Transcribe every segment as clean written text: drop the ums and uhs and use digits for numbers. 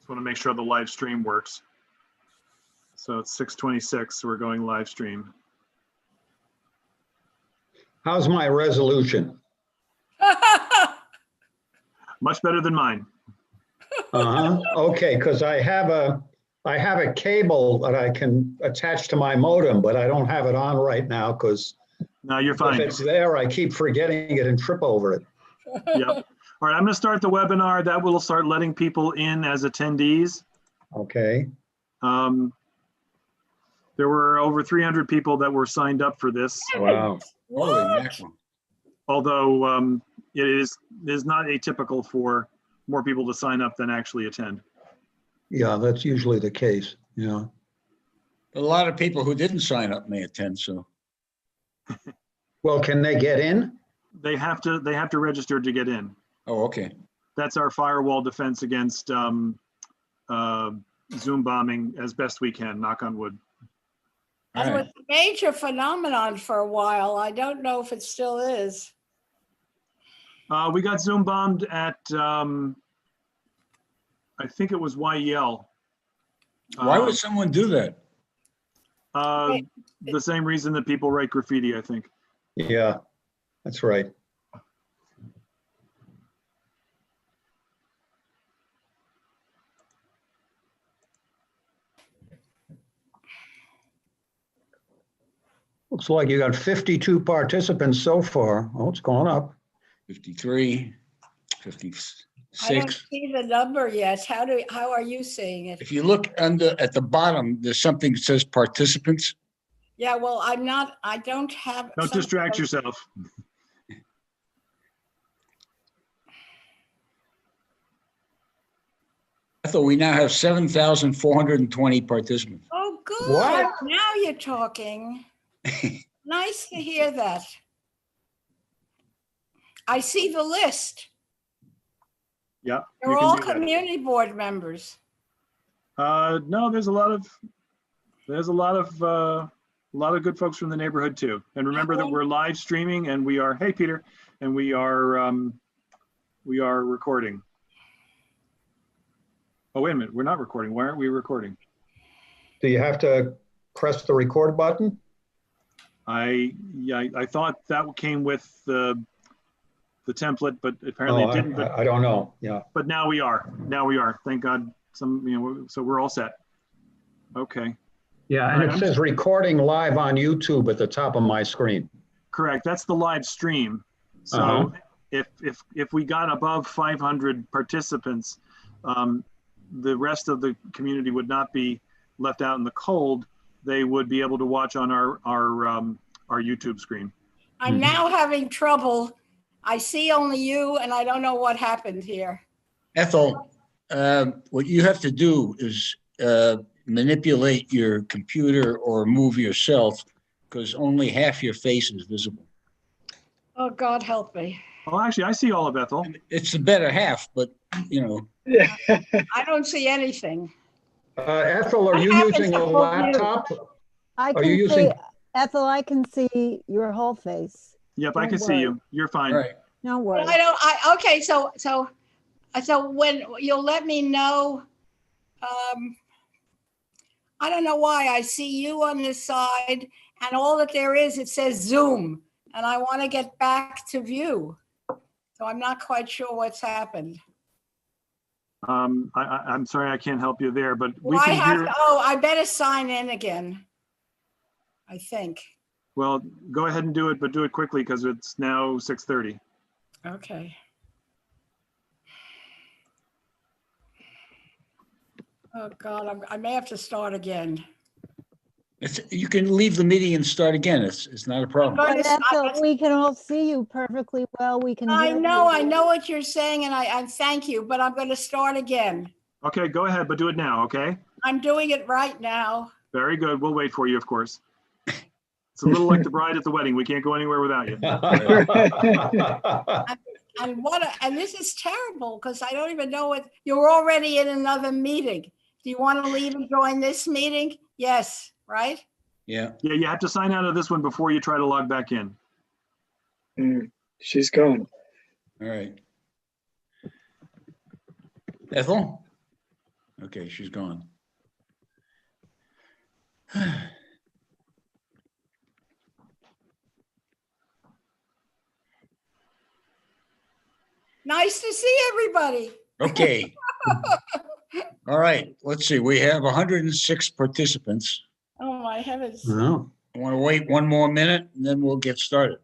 Just want to make sure the live stream works. So it's 6:26, so we're going live stream. How's my resolution? Much better than mine. Okay, because I have a cable that I can attach to my modem, but I don't have it on right now because No, you're fine. if it's there, I keep forgetting it and trip over it. Yep. All right, I'm going to start the webinar. That will start letting people in as attendees. Okay. There were over 300 people that were signed up for this, Wow. Holy mackerel. although it is not atypical for more people to sign up than actually attend. Yeah, that's usually the case. Yeah. A lot of people who didn't sign up may attend, so. Well, can they get in? They have to register to get in. Oh, okay. That's our firewall defense against Zoom bombing as best we can, knock on wood. All It was right. a major phenomenon for a while. I don't know if it still is. We got Zoom bombed at, I think it was YEL. Why would someone do that? The same reason that people write graffiti, I think. Yeah, that's right. Looks like you got 52 participants so far. Oh, it's gone up. 53, I don't 56. see the number yet. How are you seeing it? If you look at the bottom, there's something that says participants. Yeah, well, I don't have. Don't distract yourself. Ethel, we now have 7,420 participants. Oh, good. What? Now you're talking. Nice to hear that. I see the list. Yeah. They're you can all do that. community board members. No, there's a lot of good folks from the neighborhood too. And remember that we're live streaming and we are, hey, Peter, and we are recording. Oh, wait a minute, we're not recording. Why aren't we recording? Do you have to press the record button? I thought that came with the template, but apparently it didn't. But, I don't know. Yeah. but now we are. Now we are. Thank God. So we're all set. Okay. Yeah, and All right, it I'm says recording live on YouTube at the top of my screen. Correct. That's the live stream. So if we got above 500 participants, the rest of the community would not be left out in the cold. They would be able to watch on our YouTube screen. I'm now having trouble. I see only you and I don't know what happened here. Ethel, what you have to do is manipulate your computer or move yourself because only half your face is visible. Oh, God help me. Oh, actually, I see all of Ethel. It's the better half, but you know. I don't see anything. Ethel, are What you happens using to a both of you? laptop? I Are you can using- see, Ethel, I can see your whole face. Yep, I Don't can see you. worry. You're fine. All right. No worries. Okay, so when you'll let me know, I don't know why I see you on this side and all that there is, it says Zoom and I want to get back to view. So I'm not quite sure what's happened. I'm sorry, I can't help you there, but we Well, I can have hear. to, oh, I better sign in again. I think. Well, go ahead and do it, but do it quickly because it's now 6:30. Okay. Oh, God, I may have to start again. You can leave the meeting and start again. It's not a problem. But But Ethel, we can all see you perfectly well. We can. I hear know you. what you're saying, and I thank you, but I'm going to start again. Okay, go ahead, but do it now, okay? I'm doing it right now. Very good. We'll wait for you, of course. It's a little like the bride at the wedding. We can't go anywhere without you. And this is terrible because I don't even know what, you're already in another meeting. Do you want to leave and join this meeting? Yes, right? Yeah. Yeah, you have to sign out of this one before you try to log back in. She's gone. All right. Ethel? Okay, she's gone. Nice to see everybody. Okay. All right, let's see. We have 106 participants. Oh, my heavens. No. I want to wait one more minute and then we'll get started.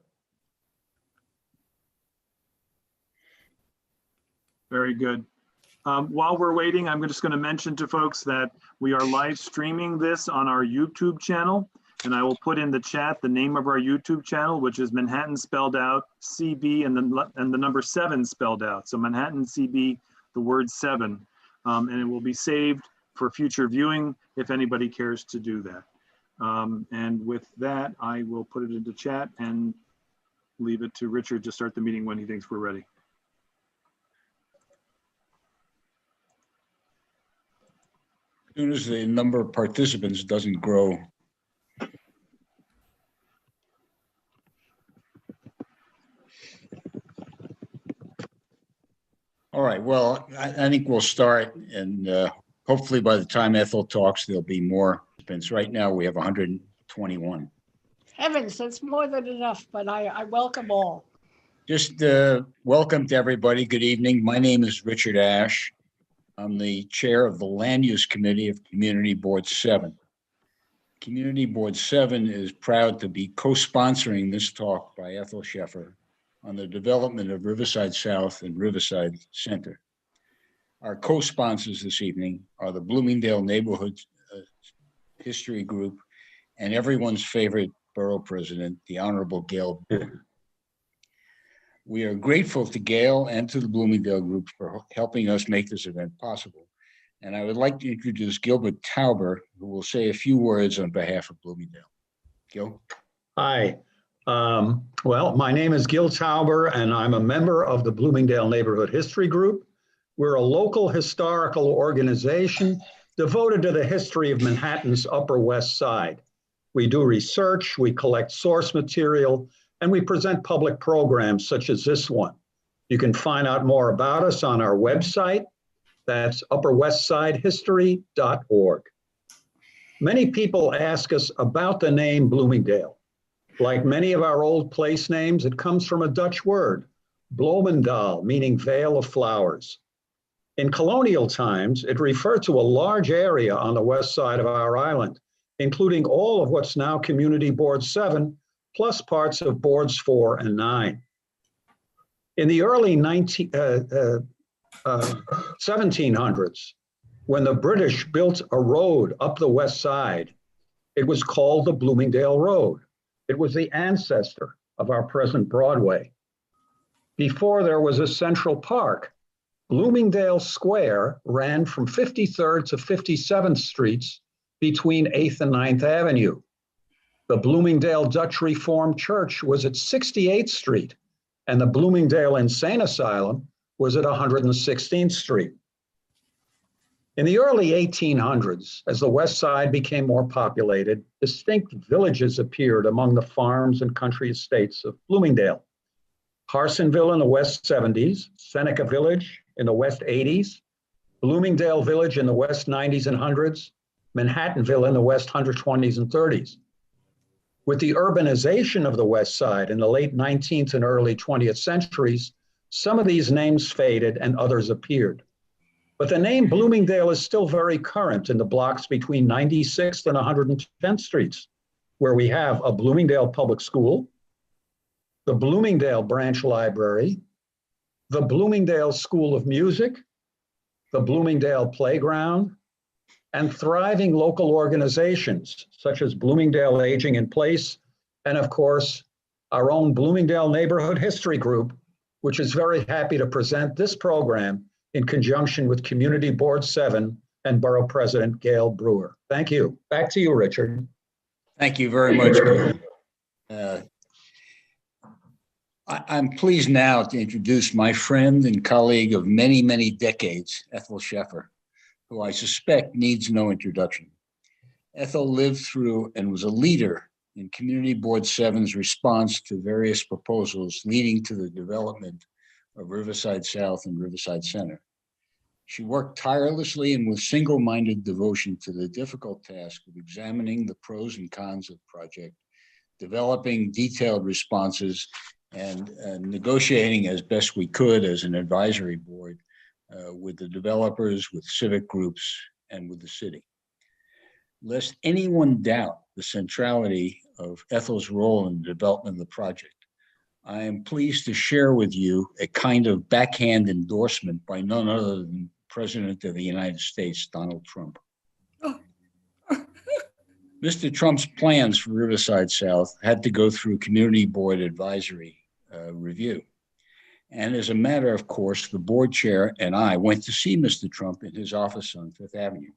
Very good. While we're waiting, I'm just going to mention to folks that we are live streaming this on our YouTube channel, and I will put in the chat the name of our YouTube channel, which is Manhattan spelled out, CB, and the number 7 spelled out. So Manhattan CB, the word 7, and it will be saved for future viewing if anybody cares to do that. And with that, I will put it into chat and leave it to Richard to start the meeting when he thinks we're ready. As soon as the number of participants doesn't grow. All right, well, I think we'll start, and hopefully by the time Ethel talks, there'll be more participants. Right now, we have 121. Heavens, that's more than enough, but I welcome all. Just welcome to everybody. Good evening. My name is Richard Ash. I'm the chair of the Land Use Committee of Community Board 7. Community Board 7 is proud to be co-sponsoring this talk by Ethel Sheffer on the development of Riverside South and Riverside Center. Our co-sponsors this evening are the Bloomingdale Neighborhood History Group and everyone's favorite borough president, the Honorable Gail. We are grateful to Gail and to the Bloomingdale Group for helping us make this event possible. And I would like to introduce Gilbert Tauber, who will say a few words on behalf of Bloomingdale. Gil? Hi. Well, my name is Gil Tauber, and I'm a member of the Bloomingdale Neighborhood History Group. We're a local historical organization devoted to the history of Manhattan's Upper West Side. We do research, we collect source material, and we present public programs such as this one. You can find out more about us on our website. That's upperwestsidehistory.org. Many people ask us about the name Bloomingdale. Like many of our old place names, it comes from a Dutch word, Bloemendaal, meaning Vale of Flowers. In colonial times, it referred to a large area on the west side of our island, including all of what's now Community Board 7, plus parts of Boards 4 and 9. In the early 1700s, when the British built a road up the west side, it was called the Bloomingdale Road. It was the ancestor of our present Broadway. Before there was a Central Park, Bloomingdale Square ran from 53rd to 57th Streets between 8th and 9th Avenue. The Bloomingdale Dutch Reformed Church was at 68th Street, and the Bloomingdale Insane Asylum was at 116th Street. In the early 1800s, as the West Side became more populated, distinct villages appeared among the farms and country estates of Bloomingdale. Harsonville in the West 70s, Seneca Village in the West 80s, Bloomingdale Village in the West 90s and 100s, Manhattanville in the West 120s and 30s. With the urbanization of the West Side in the late 19th and early 20th centuries, some of these names faded and others appeared. But the name Bloomingdale is still very current in the blocks between 96th and 110th Streets, where we have a Bloomingdale Public School, the Bloomingdale Branch Library, the Bloomingdale School of Music, the Bloomingdale Playground, and thriving local organizations such as Bloomingdale Aging in Place, and of course, our own Bloomingdale Neighborhood History Group, which is very happy to present this program in conjunction with Community Board 7 and Borough President Gail Brewer. Thank you. Back to you, Richard. Thank you very much, Gil. I'm pleased now to introduce my friend and colleague of many, many decades, Ethel Sheffer, who I suspect needs no introduction. Ethel lived through and was a leader in Community Board 7's response to various proposals leading to the development of Riverside South and Riverside Center. She worked tirelessly and with single-minded devotion to the difficult task of examining the pros and cons of the project, developing detailed responses, and negotiating as best we could as an advisory board with the developers, with civic groups, and with the city. Lest anyone doubt the centrality of Ethel's role in the development of the project, I am pleased to share with you a kind of backhand endorsement by none other than President of the United States, Donald Trump. Mr. Trump's plans for Riverside South had to go through Community Board Advisory review. And as a matter of course, the board chair and I went to see Mr. Trump in his office on Fifth Avenue.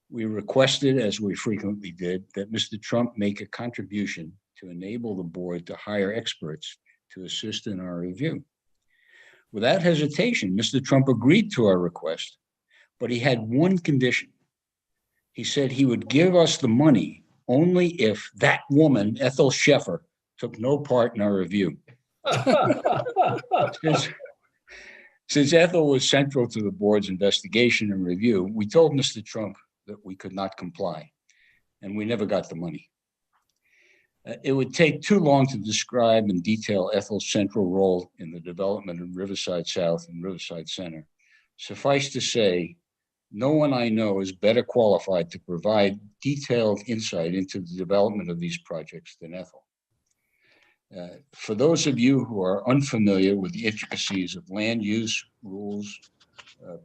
We requested, as we frequently did, that Mr. Trump make a contribution to enable the board to hire experts to assist in our review. Without hesitation, Mr. Trump agreed to our request, but he had one condition. He said he would give us the money only if that woman, Ethel Sheffer, took no part in our review. Since Ethel was central to the board's investigation and review, we told Mr. Trump that we could not comply, and we never got the money. It would take too long to describe and detail Ethel's central role in the development of Riverside South and Riverside Center. Suffice to say, no one I know is better qualified to provide detailed insight into the development of these projects than Ethel. For those of you who are unfamiliar with the intricacies of land use, rules,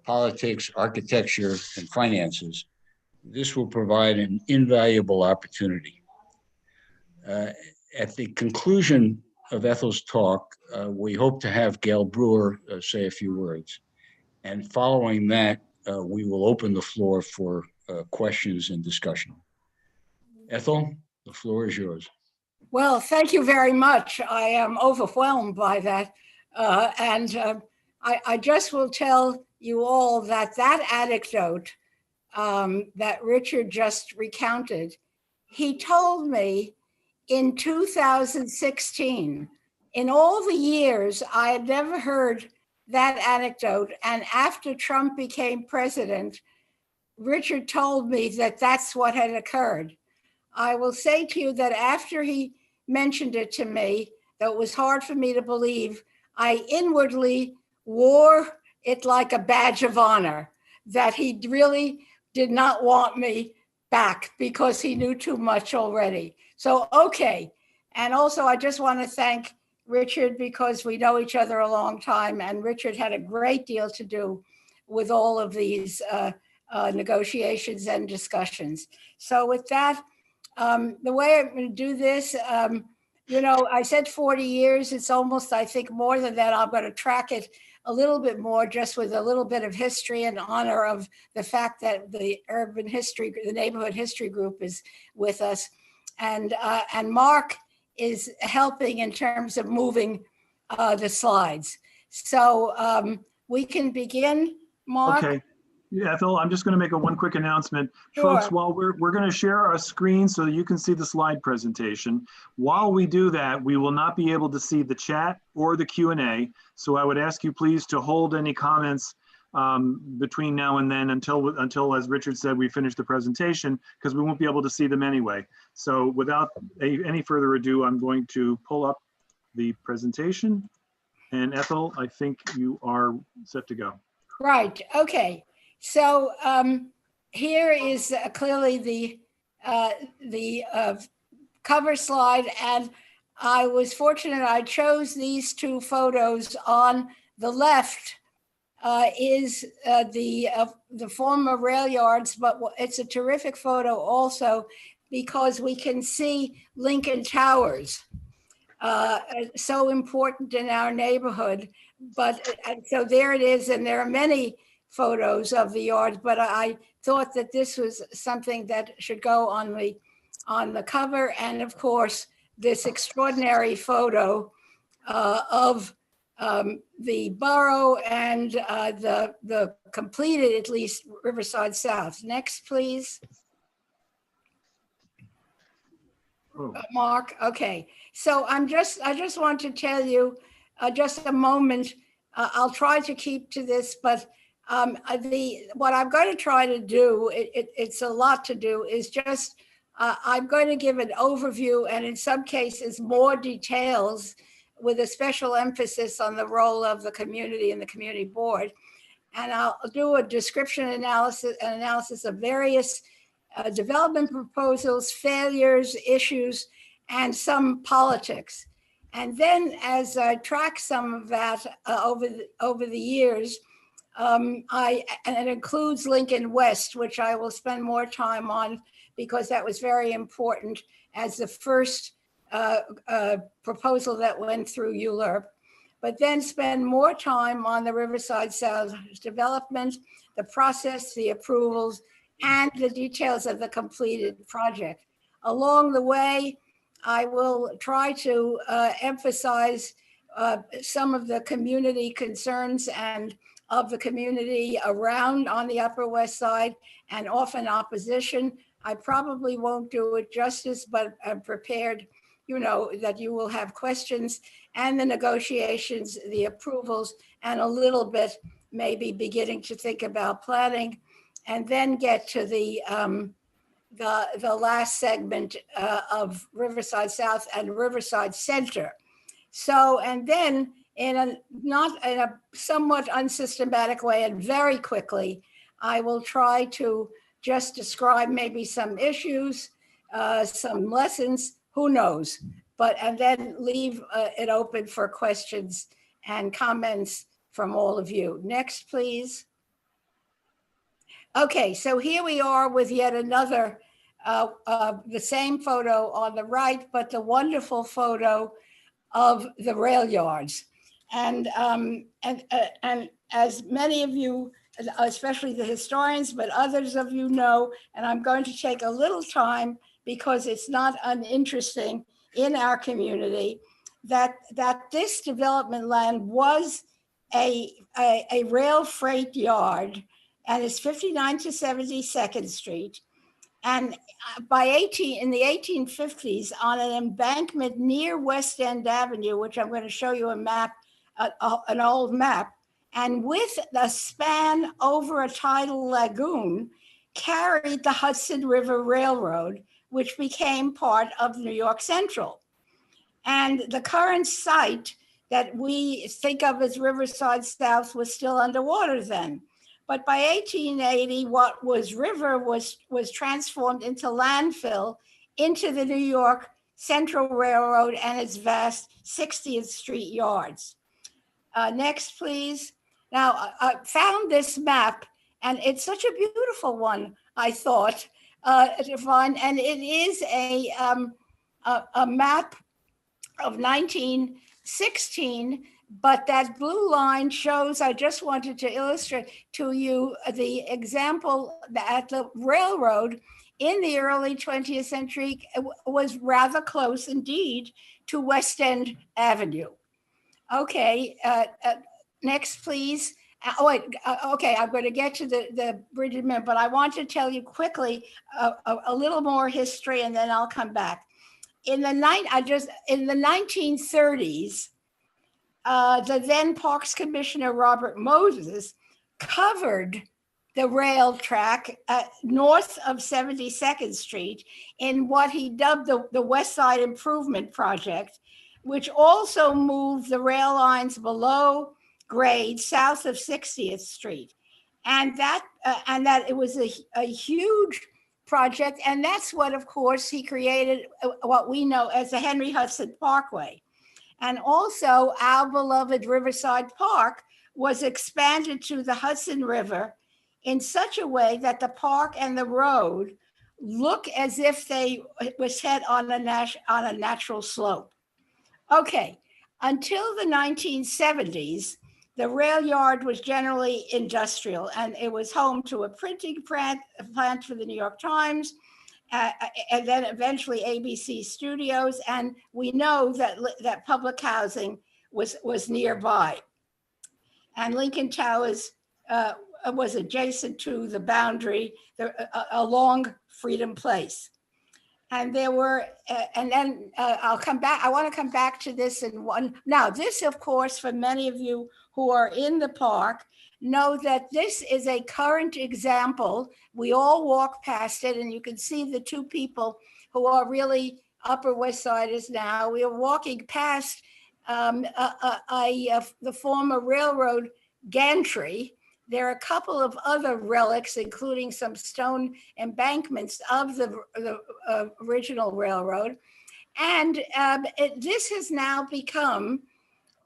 politics, architecture, and finances, this will provide an invaluable opportunity. At the conclusion of Ethel's talk, we hope to have Gail Brewer say a few words. And following that, we will open the floor for questions and discussion. Ethel, the floor is yours. Well, thank you very much. I am overwhelmed by that. I just will tell you all that that anecdote that Richard just recounted, he told me in 2016. In all the years, I had never heard that anecdote. And after Trump became president, Richard told me that that's what had occurred. I will say to you that after he mentioned it to me, though it was hard for me to believe, I inwardly wore it like a badge of honor that he really did not want me back because he knew too much already. So, okay. And also, I just want to thank Richard because we know each other a long time, and Richard had a great deal to do with all of these negotiations and discussions. So with that, the way I'm going to do this, you know, I said 40 years. It's almost, I think, more than that. I'm going to track it a little bit more, just with a little bit of history in honor of the fact that the urban history, the neighborhood history group is with us. And Mark is helping in terms of moving the slides. So we can begin, Mark. Okay. Yeah, Ethel, I'm just going to make one quick announcement. Sure. Folks, while we're going to share our screen so that you can see the slide presentation. While we do that, we will not be able to see the chat or the Q&A. So I would ask you please to hold any comments between now and then until, as Richard said, we finish the presentation, because we won't be able to see them anyway. So without any further ado, I'm going to pull up the presentation. And Ethel, I think you are set to go. Right. Okay. So here is clearly the cover slide, and I was fortunate. I chose these two photos. On the left is the former rail yards, but it's a terrific photo also because we can see Lincoln Towers, so important in our neighborhood. But so there it is, and there are many photos of the yards, but I thought that this was something that should go on the cover. And of course, this extraordinary photo of the borough and the completed, at least, Riverside South. Next, please. Mark. Okay. So I just want to tell you just a moment. I'll try to keep to this, but What I'm going to try to do, it's a lot to do, is just, I'm going to give an overview and in some cases more details with a special emphasis on the role of the community and the community board. And I'll do a description analysis of various development proposals, failures, issues, and some politics. And then as I track some of that over the years, and it includes Lincoln West, which I will spend more time on because that was very important as the first proposal that went through ULURP, but then spend more time on the Riverside South development, the process, the approvals, and the details of the completed project. Along the way, I will try to emphasize some of the community concerns and of the community around on the Upper West Side, and often opposition. I probably won't do it justice, but I'm prepared, that you will have questions, and the negotiations, the approvals, and a little bit maybe beginning to think about planning, and then get to the last segment of Riverside South and Riverside Center. So, and then not in a somewhat unsystematic way and very quickly, I will try to just describe maybe some issues, some lessons, who knows, and then leave it open for questions and comments from all of you. Next, please. Okay, so here we are with yet another, the same photo on the right, but the wonderful photo of the rail yards. And as many of you, especially the historians, but others of you know, and I'm going to take a little time because it's not uninteresting in our community, that this development land was a rail freight yard, and it's 59 to 72nd Street. And in the 1850s, on an embankment near West End Avenue, which I'm going to show you a map, an old map, and with a span over a tidal lagoon, carried the Hudson River Railroad, which became part of New York Central. And the current site that we think of as Riverside South was still underwater then. But by 1880, what was river was transformed into landfill into the New York Central Railroad and its vast 60th Street yards. Next, please. Now, I found this map, and it's such a beautiful one, I thought, to find, and it is a map of 1916, but that blue line shows, I just wanted to illustrate to you the example that the railroad in the early 20th century was rather close indeed to West End Avenue. Okay, next, please. Okay, I'm going to get to the bridge in a minute, but I want to tell you quickly a little more history, and then I'll come back. In the 1930s, the then Parks Commissioner Robert Moses covered the rail track north of 72nd Street in what he dubbed the West Side Improvement Project, which also moved the rail lines below grade south of 60th Street. And that it was a huge project. And that's what, of course, he created what we know as the Henry Hudson Parkway. And also our beloved Riverside Park was expanded to the Hudson River in such a way that the park and the road look as if they were set on a natural slope. Okay, until the 1970s, the rail yard was generally industrial, and it was home to a printing plant for the New York Times, and then eventually ABC Studios, and we know that public housing was nearby. And Lincoln Towers was adjacent to the boundary along Freedom Place. And there were, and then I'll come back. I want to come back to this in one. Now, this, of course, for many of you who are in the park, know that this is a current example. We all walk past it, and you can see the two people who are really Upper West Siders now. We are walking past the former railroad gantry. There are a couple of other relics, including some stone embankments of the original railroad. And this has now become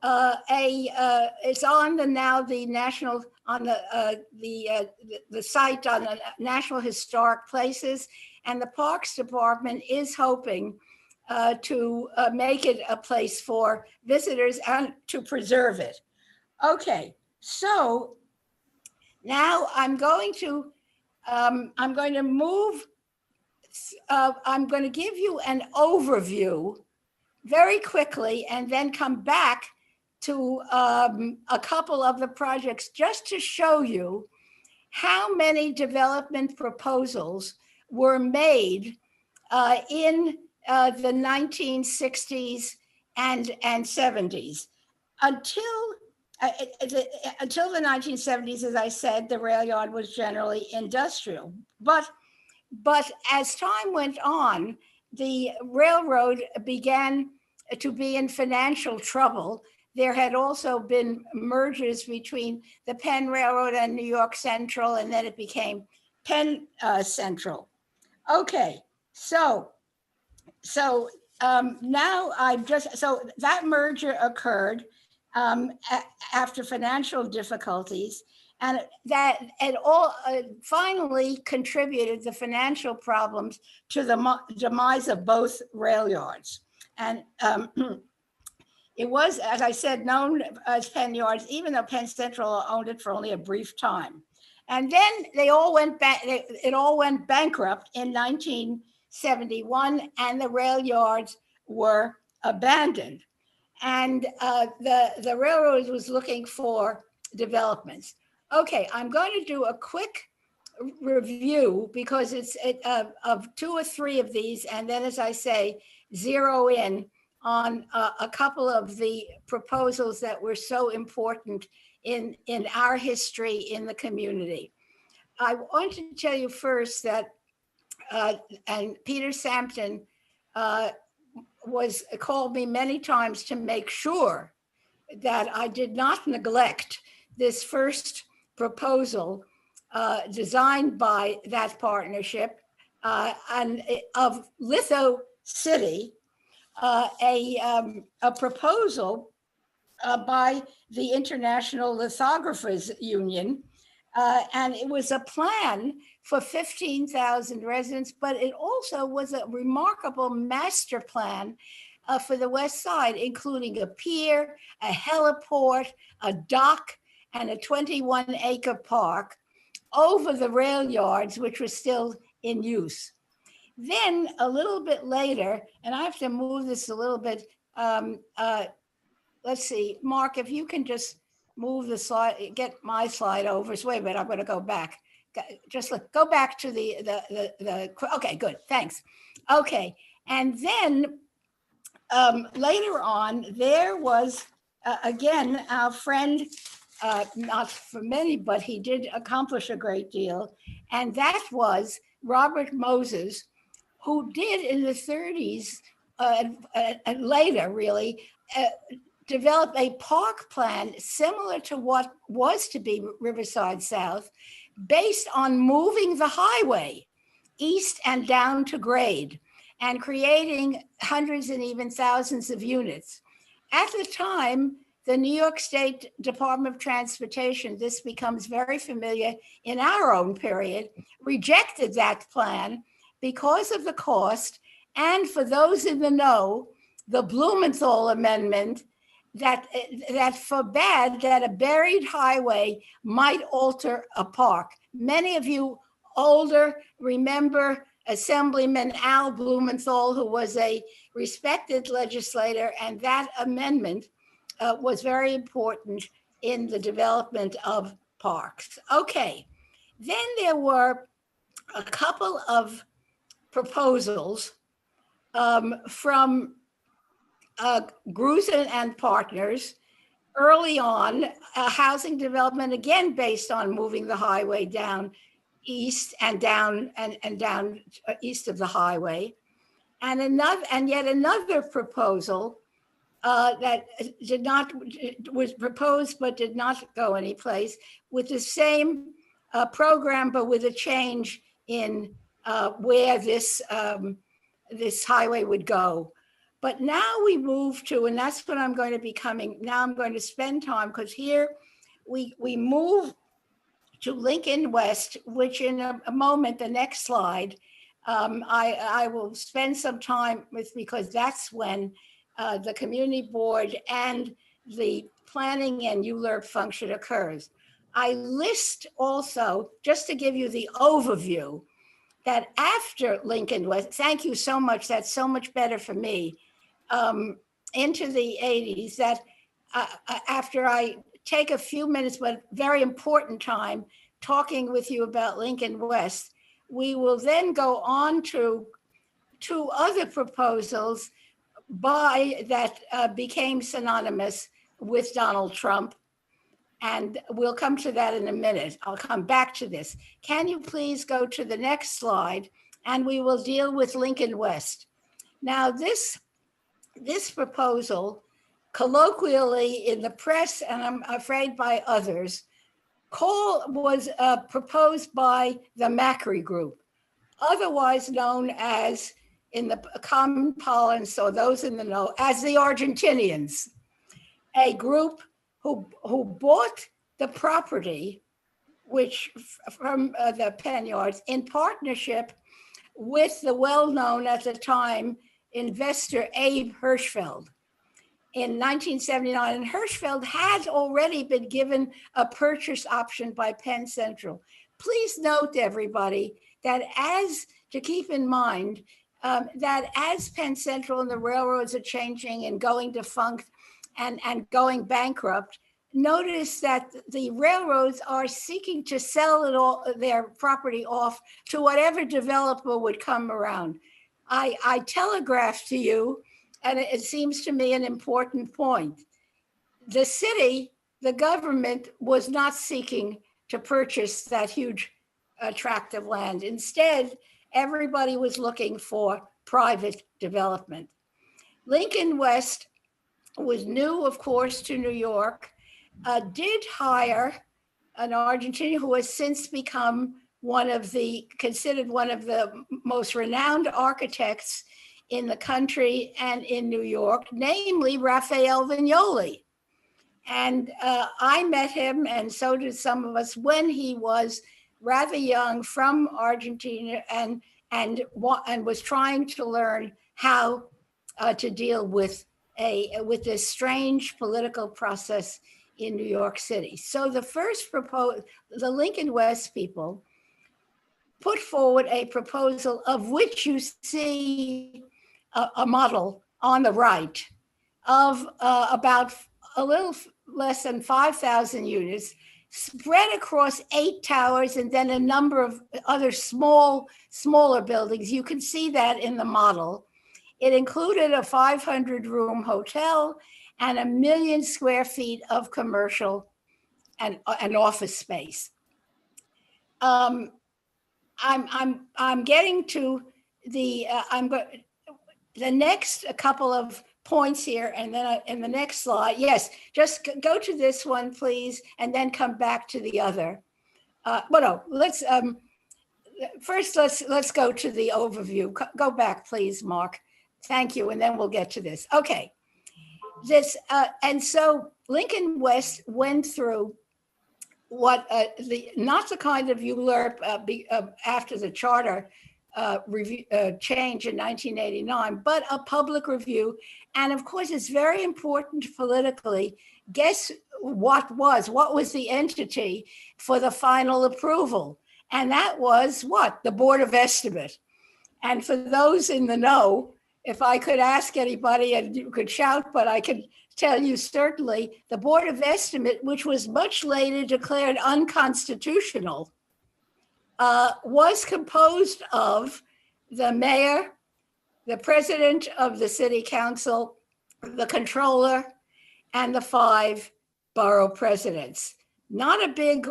it's on the national, on the site on the National Historic Places, and the Parks Department is hoping to make it a place for visitors and to preserve it. Okay, so now I'm going to move. I'm going to give you an overview very quickly, and then come back to a couple of the projects just to show you how many development proposals were made in the 1960s and 70s. Until the 1970s, as I said, the rail yard was generally industrial. But as time went on, the railroad began to be in financial trouble. There had also been mergers between the Penn Railroad and New York Central, and then it became Penn Central. Okay, so now so that merger occurred after financial difficulties, and that it all finally contributed the financial problems to the demise of both rail yards. And it was, as I said, known as Penn Yards, even though Penn Central owned it for only a brief time. And then they all went back, it all went bankrupt in 1971, and the rail yards were abandoned. And the railroad was looking for developments. Okay, I'm going to do a quick review because it's of two or three of these, and then, as I say, zero in on a couple of the proposals that were so important in our history in the community. I want to tell you first that, and Peter Sampton called me many times to make sure that I did not neglect this first proposal designed by that partnership and of Litho City, a proposal by the International Lithographers Union. And it was a plan for 15,000 residents, but it also was a remarkable master plan for the West Side, including a pier, a heliport, a dock, and a 21-acre park over the rail yards, which were still in use. Then a little bit later, and I have to move this a little bit, let's see, Mark, if you can just move the slide, get my slide over. So wait a minute, I'm going to go back. Just go back to the okay, good, thanks. Okay, and then later on, there was, again, our friend, not for many, but he did accomplish a great deal. And that was Robert Moses, who did in the 30s and later really develop a park plan similar to what was to be Riverside South, based on moving the highway east and down to grade and creating hundreds and even thousands of units. At the time, the New York State Department of Transportation, this becomes very familiar in our own period, rejected that plan because of the cost, and for those in the know, the Blumenthal Amendment that forbade that a buried highway might alter a park. Many of you older remember Assemblyman Al Blumenthal, who was a respected legislator, and that amendment was very important in the development of parks. Okay, then there were a couple of proposals from Grusin and Partners early on, a housing development, again, based on moving the highway down east and down east of the highway. And yet another proposal that was proposed but did not go anyplace, with the same program, but with a change in where this highway would go. But now we move to, and that's what I'm going to be coming, now I'm going to spend time, because here we move to Lincoln West, which in a moment, the next slide, I will spend some time with, because that's when the community board and the planning and ULURP function occurs. I list also, just to give you the overview, that after Lincoln West, thank you so much, that's so much better for me, into the 80s, that after I take a few minutes, but very important time, talking with you about Lincoln West, we will then go on to two other proposals that became synonymous with Donald Trump. And we'll come to that in a minute. I'll come back to this. Can you please go to the next slide, and we will deal with Lincoln West. Now, this proposal, colloquially in the press, and I'm afraid by others, was proposed by the Macri Group, otherwise known as, in the common parlance, or those in the know, as the Argentinians, a group who bought the property, which from the Penyards, in partnership with the well-known at the time investor Abe Hirschfeld in 1979. And Hirschfeld had already been given a purchase option by Penn Central. Please note, everybody, that to keep in mind, that as Penn Central and the railroads are changing and going defunct and going bankrupt, notice that the railroads are seeking to sell their property off to whatever developer would come around. I telegraphed to you, and it seems to me an important point. The city, the government, was not seeking to purchase that huge tract of land. Instead, everybody was looking for private development. Lincoln West was new, of course, to New York, did hire an Argentinian who has since become considered one of the most renowned architects in the country and in New York, namely Raphael Vignoli. And I met him, and so did some of us, when he was rather young, from Argentina, and was trying to learn how to deal with this strange political process in New York City. So the first the Lincoln West people put forward a proposal, of which you see a model on the right, of about a little less than 5,000 units, spread across 8 towers and then a number of other smaller buildings. You can see that in the model. It included a 500-room hotel and 1 million square feet of commercial and office space. I'm getting to the next couple of points here, and then in the next slide, yes, just go to this one, please, and then come back to the other. Let's first let's go to the overview. Go back, please, Mark. Thank you, and then we'll get to this. Okay, and so Lincoln West went through what not the kind of ULURP after the charter change in 1989, but a public review. And of course, it's very important politically. Guess what was the entity for the final approval? And that was what? The Board of Estimate. And for those in the know, if I could ask anybody, and you could shout, but I can tell you certainly, the Board of Estimate, which was much later declared unconstitutional, was composed of the mayor, the president of the city council, the controller, and the 5 borough presidents. Not a big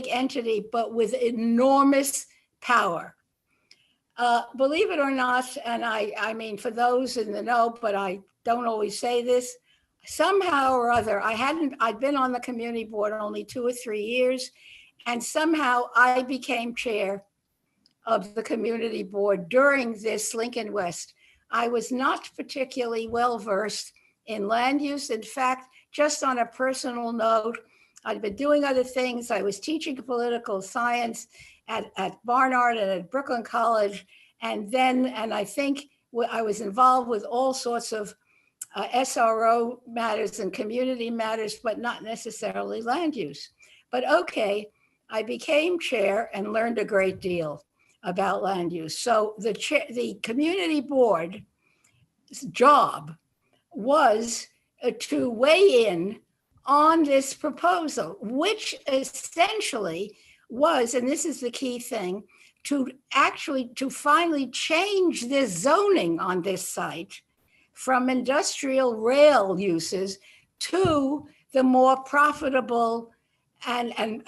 entity, but with enormous power. Believe it or not, and I mean, for those in the know, but I don't always say this, somehow or other, I'd been on the community board only 2 or 3 years, and somehow I became chair of the community board during this Lincoln West. I was not particularly well-versed in land use. In fact, just on a personal note, I'd been doing other things. I was teaching political science at Barnard and at Brooklyn College. And I think I was involved with all sorts of SRO matters and community matters, but not necessarily land use. But okay, I became chair and learned a great deal about land use. So the community board's job was to weigh in on this proposal, which essentially was, and this is the key thing, to finally change the zoning on this site from industrial rail uses to the more profitable and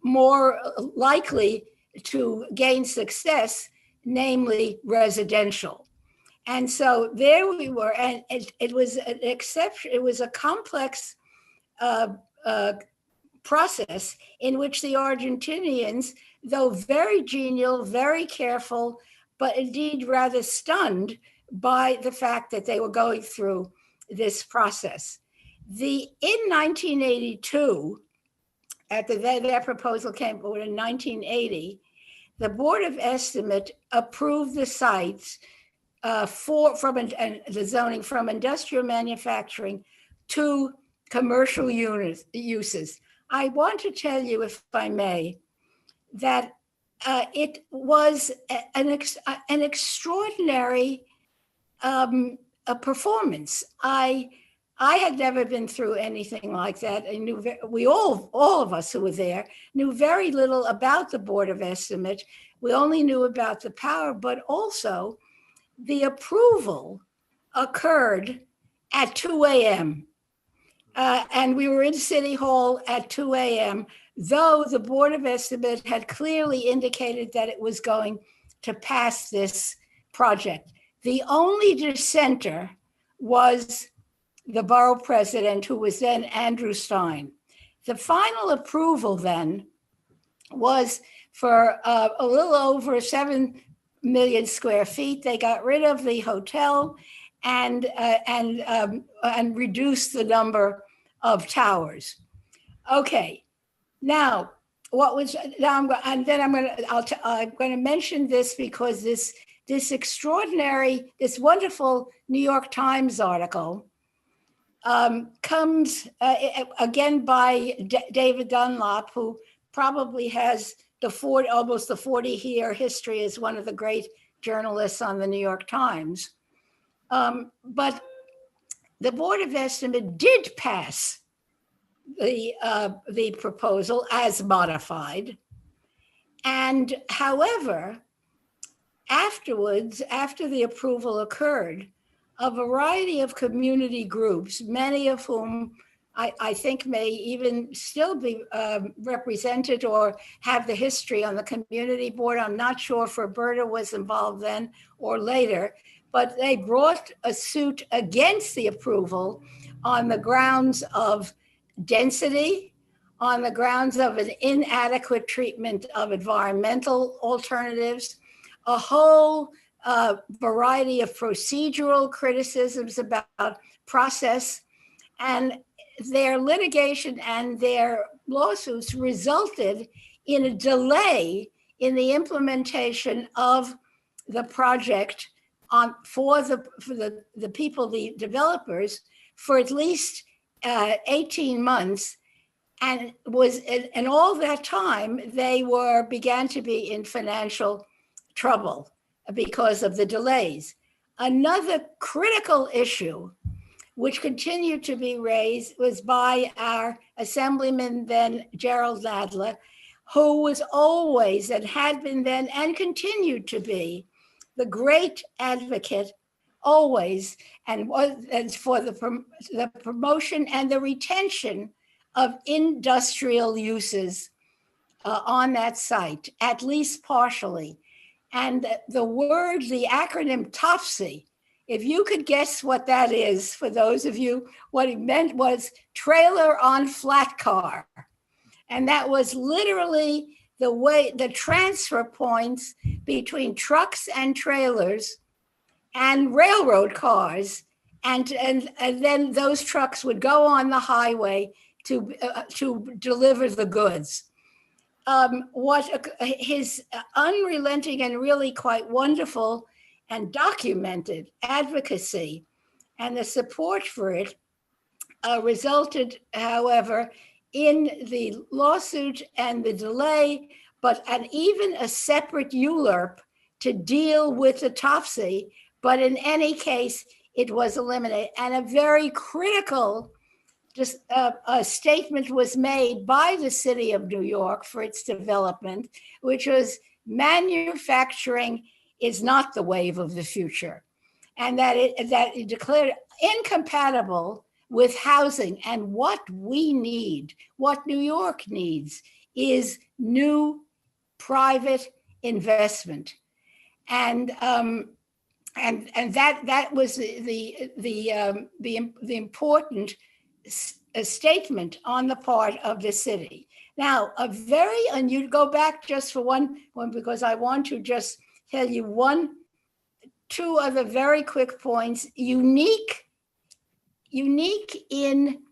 more likely to gain success, namely residential. And so there we were, and it was an exception. It was a complex process in which the Argentinians, though very genial, very careful, but indeed rather stunned by the fact that they were going through this process. In 1982, their proposal came forward in 1980, the Board of Estimate approved the sites the zoning from industrial manufacturing to commercial uses. I want to tell you, if I may, that it was an extraordinary performance. I had never been through anything like that. I knew all of us who were there knew very little about the Board of Estimate. We only knew about the power, but also the approval occurred at 2 a.m. And we were in City Hall at 2 a.m., though the Board of Estimate had clearly indicated that it was going to pass this project. The only dissenter was the borough president, who was then Andrew Stein. The final approval then was for a little over 7 million square feet. They got rid of the hotel and reduced the number of towers. Okay, now I'm going to mention this because this wonderful New York Times article comes again by David Dunlop, who probably has almost the 40-year history as one of the great journalists on the New York Times. But the Board of Estimate did pass the proposal as modified. And however, afterwards, after the approval occurred, a variety of community groups, many of whom I think may even still be represented or have the history on the community board. I'm not sure if Roberta was involved then or later, but they brought a suit against the approval on the grounds of density, on the grounds of an inadequate treatment of environmental alternatives, a whole variety of procedural criticisms about process, and their litigation and their lawsuits resulted in a delay in the implementation of the project for the people, the developers, for at least 18 months. And all that time, they began to be in financial trouble because of the delays. Another critical issue, which continued to be raised, was by our Assemblyman then, Gerald Nadler, who was always and had been then and continued to be the great advocate always, and for the promotion and the retention of industrial uses on that site, at least partially. And the acronym TOPSY, if you could guess what that is, for those of you, what it meant was trailer on flat car. And that was literally the transfer points between trucks and trailers and railroad cars. And then those trucks would go on the highway to deliver the goods. His unrelenting and really quite wonderful and documented advocacy and the support for it resulted, however, in the lawsuit and the delay, and even a separate ULURP to deal with the TOPSY. But in any case, it was eliminated. And a very critical a statement was made by the city of New York for its development, which was manufacturing is not the wave of the future, and that it declared incompatible with housing. And what we need, what New York needs, is new private investment, and that was the important statement on the part of the city. Now, and you go back just for one, because I want to just tell you two other very quick points, unique in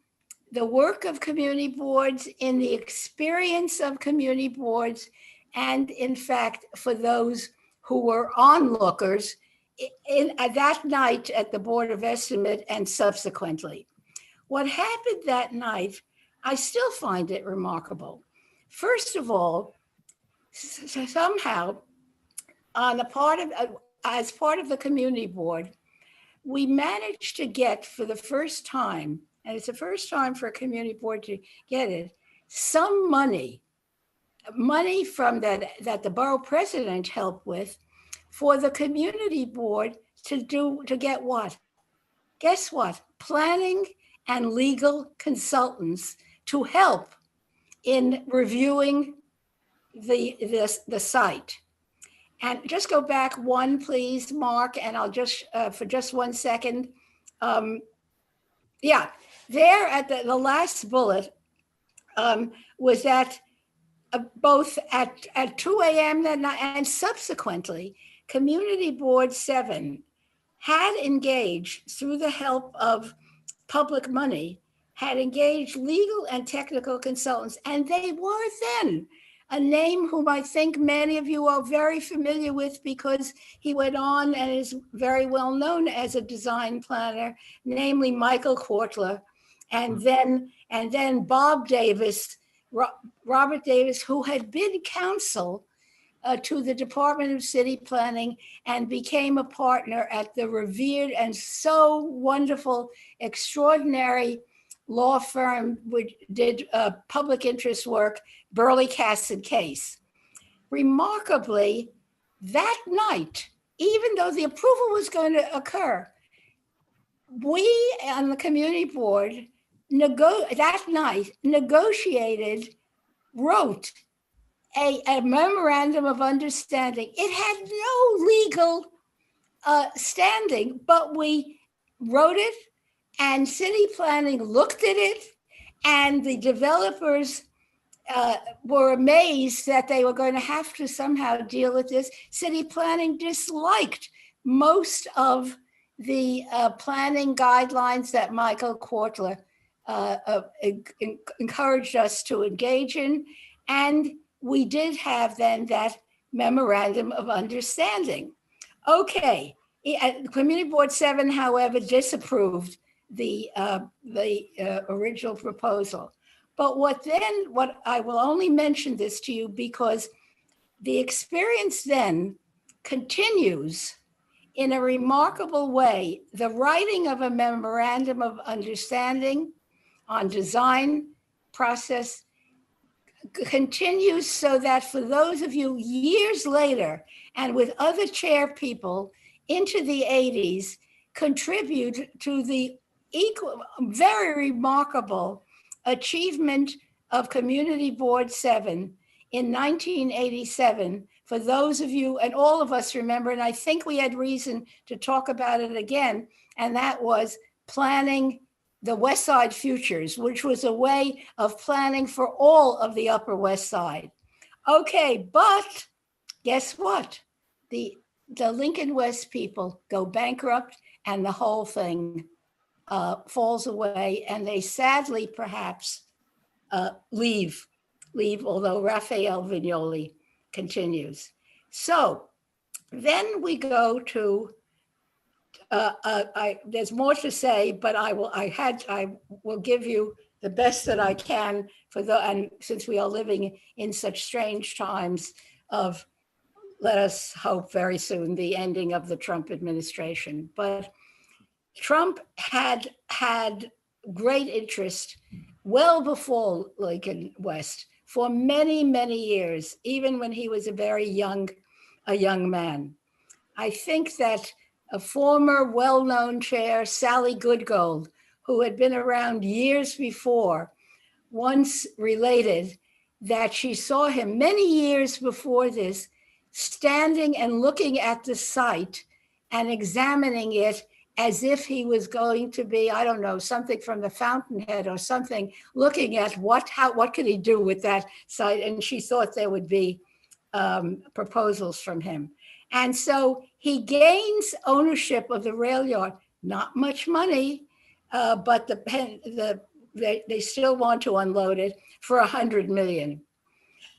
the work of community boards, in the experience of community boards, and in fact, for those who were onlookers that night at the Board of Estimate and subsequently. What happened that night, I still find it remarkable. First of all, somehow, as part of the community board, we managed to get, for the first time, and it's the first time for a community board to get it, some money from that the borough president helped with, for the community board to get what? Guess what? Planning and legal consultants to help in reviewing the site. And just go back one, please, Mark, and I'll just, for just 1 second. There at the last bullet was that both at 2 a.m. that night and subsequently, Community Board 7 had engaged, through the help of public money, had engaged legal and technical consultants, and they were then a name whom I think many of you are very familiar with, because he went on and is very well known as a design planner, namely Michael Kortler, and then Bob Davis, Robert Davis, who had been counsel to the Department of City Planning and became a partner at the revered and so wonderful, extraordinary law firm which did public interest work, Burley Cass and Case. Remarkably, that night, even though the approval was going to occur, we on the community board that night wrote a memorandum of understanding. It had no legal standing, but we wrote it, and city planning looked at it, and the developers were amazed that they were going to have to somehow deal with this. City planning disliked most of the planning guidelines that Michael Kortler encouraged us to engage in. And we did have then that memorandum of understanding. Okay, Community Board 7, however, disapproved the original proposal. But what I will only mention this to you because the experience then continues in a remarkable way. The writing of a memorandum of understanding on design process continues, so that for those of you years later and with other chair people into the 80s, contribute to the very remarkable achievement of Community Board 7 in 1987. For those of you, and all of us remember, and I think we had reason to talk about it again, and that was planning the West Side Futures, which was a way of planning for all of the Upper West Side. Okay, but guess what? The Lincoln West people go bankrupt and the whole thing falls away, and they sadly perhaps leave, although Raphael Vignoli continues. So then we go to, there's more to say, but I will give you the best that I can and since we are living in such strange times of, let us hope very soon, the ending of the Trump administration. But Trump had great interest well before Lincoln West for many, many years, even when he was a young man. I think that a former well-known chair, Sally Goodgold, who had been around years before, once related that she saw him many years before this, standing and looking at the site and examining it as if he was going to be, I don't know, something from the Fountainhead or something, looking at what could he do with that site? And she thought there would be proposals from him. And so he gains ownership of the rail yard, not much money, but they still want to unload it for $100 million.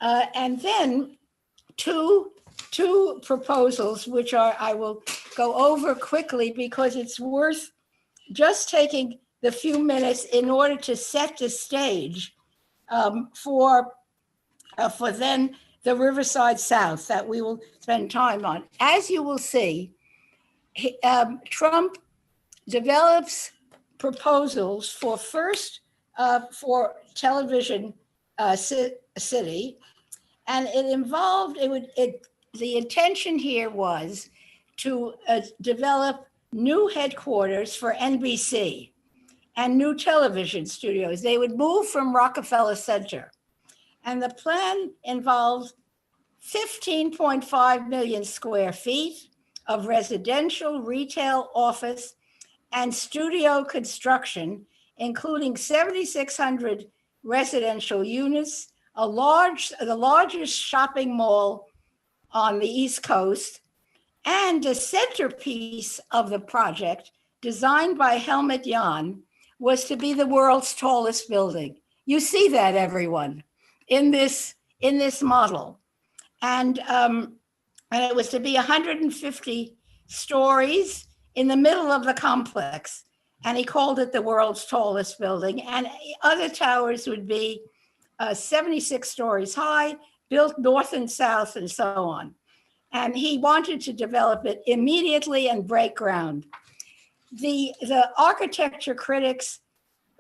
And then two proposals, which I will go over quickly because it's worth just taking the few minutes in order to set the stage for then the Riverside South that we will spend time on. As you will see, Trump develops proposals for television city, and it involved, the intention here was to develop new headquarters for NBC and new television studios. They would move from Rockefeller Center. And the plan involved 15.5 million square feet of residential, retail, office, and studio construction, including 7,600 residential units, the largest shopping mall on the East Coast, and the centerpiece of the project, designed by Helmut Jahn, was to be the world's tallest building. You see that, everyone, in this model. And it was to be 150 stories in the middle of the complex. And he called it the world's tallest building. And other towers would be 76 stories high, built north and south and so on. And he wanted to develop it immediately and break ground. The architecture critics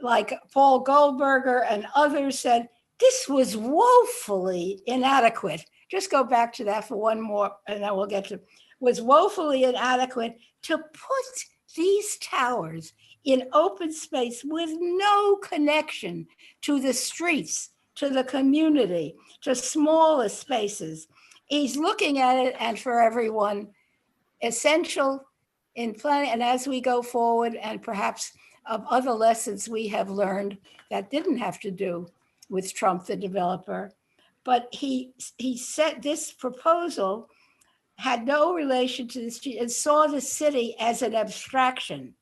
like Paul Goldberger and others said, this was woefully inadequate. Just go back to that for one more, and then we'll get to, was woefully inadequate to put these towers in open space with no connection to the streets, to the community, to smaller spaces. He's looking at it, and for everyone, essential in planning. And as we go forward, and perhaps of other lessons we have learned that didn't have to do with Trump, the developer, but he said this proposal had no relation to the street and saw the city as an abstraction.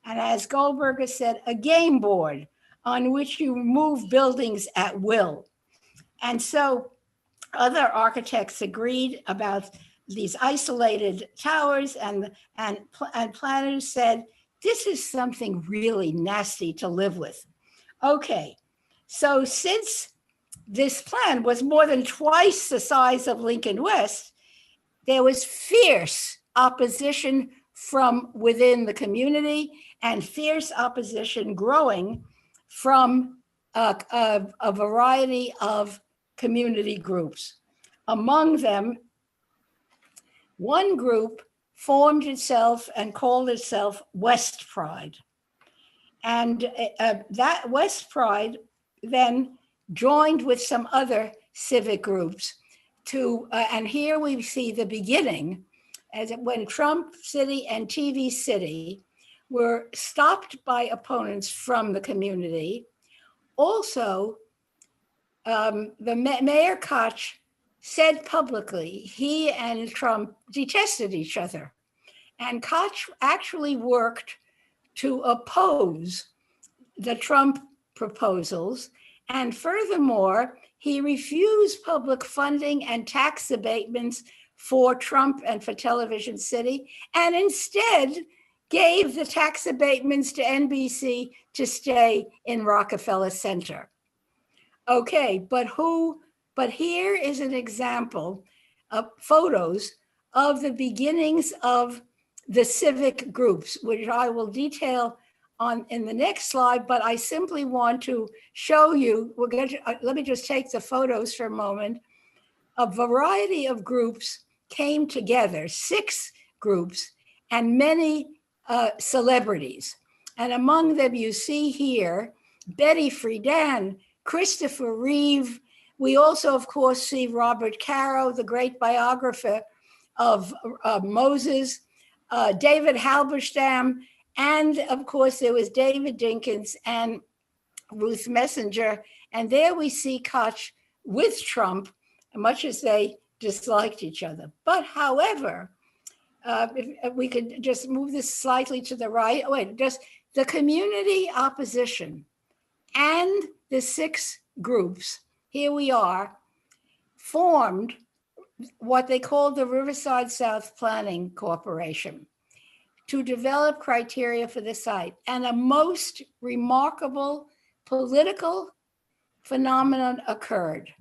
And as Goldberger said, a game board on which you move buildings at will. And so other architects agreed about these isolated towers, and planners said, this is something really nasty to live with. Okay, so since this plan was more than twice the size of Lincoln West, there was fierce opposition from within the community and fierce opposition growing from a variety of community groups. Among them, one group formed itself and called itself West Pride. And that West Pride then joined with some other civic groups to, and here we see the beginning, as when Trump City and TV City were stopped by opponents from the community. Also, Mayor Koch said publicly he and Trump detested each other. And Koch actually worked to oppose the Trump proposals. And furthermore, he refused public funding and tax abatements for Trump and for Television City, and instead gave the tax abatements to NBC to stay in Rockefeller Center. Okay, but here is an example of photos of the beginnings of the civic groups, which I will detail on in the next slide, but I simply want to show you, let me just take the photos for a moment. A variety of groups came together, 6 groups, and many celebrities. And among them you see here, Betty Friedan, Christopher Reeve. We also, of course, see Robert Caro, the great biographer of Moses, David Halberstam, and of course, there was David Dinkins and Ruth Messenger. And there we see Koch with Trump, much as they disliked each other. But however, if we could just move this slightly to the right, just the community opposition and the 6 groups, here we are, formed what they called the Riverside South Planning Corporation to develop criteria for the site. And a most remarkable political phenomenon occurred.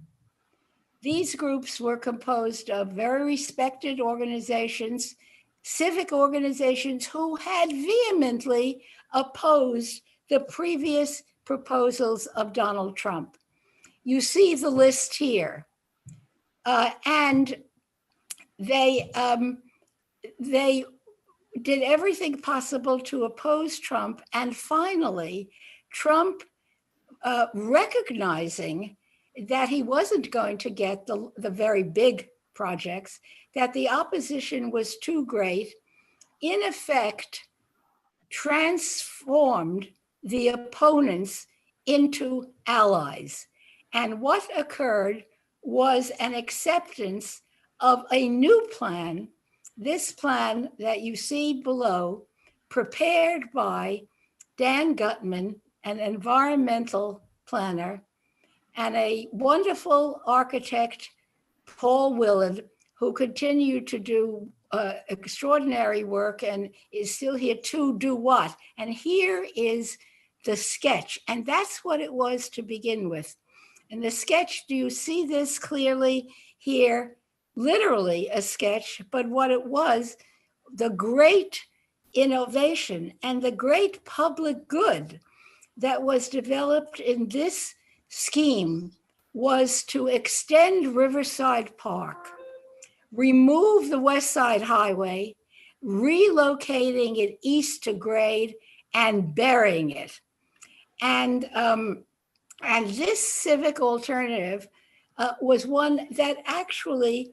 These groups were composed of very respected organizations, civic organizations who had vehemently opposed the previous proposals of Donald Trump. You see the list here. And they did everything possible to oppose Trump. And finally, Trump, recognizing that he wasn't going to get the very big projects, that the opposition was too great, in effect, transformed the opponents into allies. And what occurred was an acceptance of a new plan, this plan that you see below, prepared by Dan Gutman, an environmental planner, and a wonderful architect, Paul Willard, who continued to do extraordinary work and is still here to do what? And here is the sketch. And that's what it was to begin with. And the sketch, do you see this clearly here? Literally a sketch, but what it was, the great innovation and the great public good that was developed in this scheme was to extend Riverside Park, remove the West Side Highway, relocating it east to grade and burying it. And this civic alternative was one that actually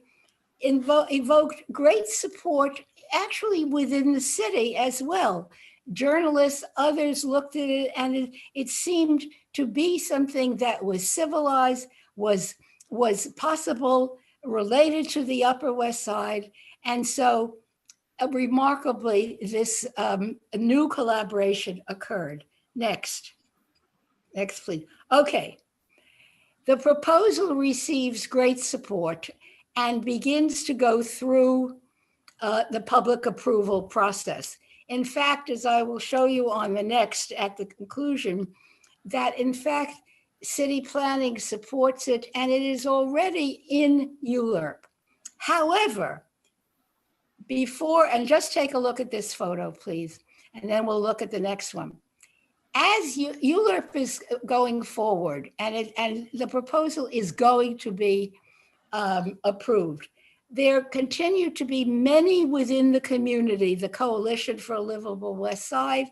evoked great support actually within the city as well. Journalists, others looked at it, and it seemed to be something that was civilized, was possible, related to the Upper West Side. And so remarkably, this new collaboration occurred. Next, please. Okay. The proposal receives great support and begins to go through the public approval process. In fact, as I will show you on the next at the conclusion, that in fact, city planning supports it and it is already in ULURP. However, and just take a look at this photo, please, and then we'll look at the next one. As ULURP is going forward and the proposal is going to be approved, there continue to be many within the community, the Coalition for a Livable West Side.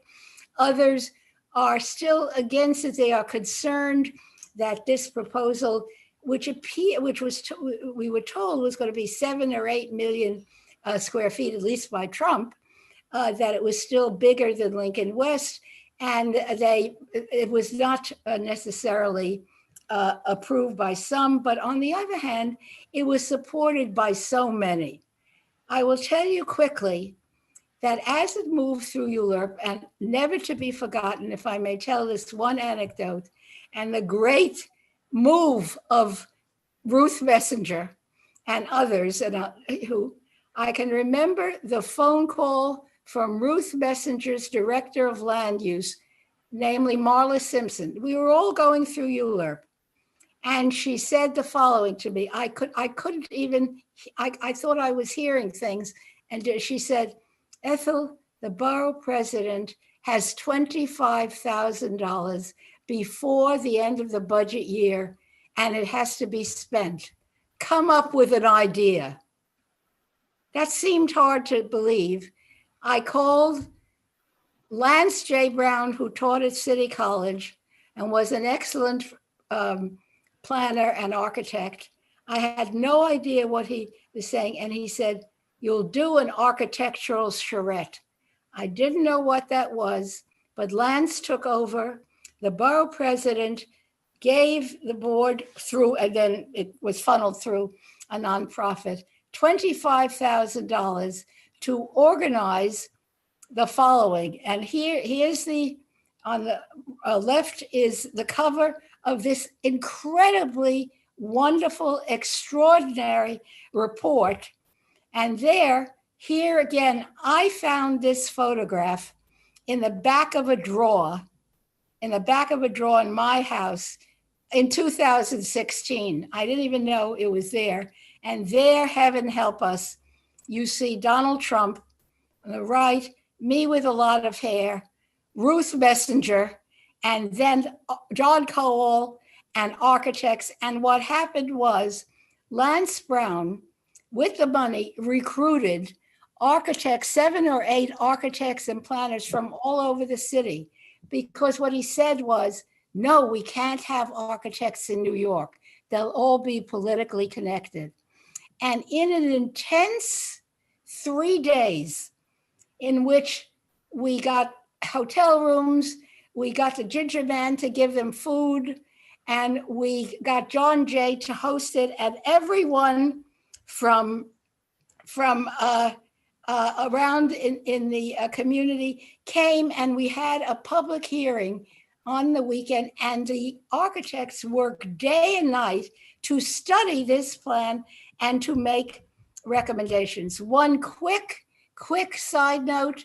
Others are still against it. They are concerned that this proposal, which we were told was going to be 7 or 8 million square feet, at least by Trump, that it was still bigger than Lincoln West, and it was not necessarily approved by some, but on the other hand, it was supported by so many. I will tell you quickly that as it moved through ULURP, and never to be forgotten, if I may tell this one anecdote, and the great move of Ruth Messenger and others, who I can remember the phone call from Ruth Messenger's director of land use, namely Marla Simpson. We were all going through ULURP, and she said the following to me. I couldn't even, I thought I was hearing things. And she said, Ethel, the borough president has $25,000 before the end of the budget year, and it has to be spent. Come up with an idea. That seemed hard to believe. I called Lance J. Brown, who taught at City College and was an excellent planner and architect. I had no idea what he was saying, and he said, you'll do an architectural charrette. I didn't know what that was, but Lance took over. The borough president gave the board through, and then it was funneled through a nonprofit, $25,000 to organize the following. And here's on the left is the cover of this incredibly wonderful, extraordinary report. And here again, I found this photograph in the back of a drawer, in my house in 2016. I didn't even know it was there. And there, heaven help us, you see Donald Trump on the right, me with a lot of hair, Ruth Messenger, and then John Cowell and architects. And what happened was Lance Brown, with the money, recruited architects, 7 or 8 architects and planners from all over the city, because what he said was, no, we can't have architects in New York. They'll all be politically connected. And in an intense 3 days in which we got hotel rooms, we got the Ginger Man to give them food, and we got John Jay to host it, and everyone from around in the community came, and we had a public hearing on the weekend, and the architects worked day and night to study this plan and to make recommendations. One quick side note,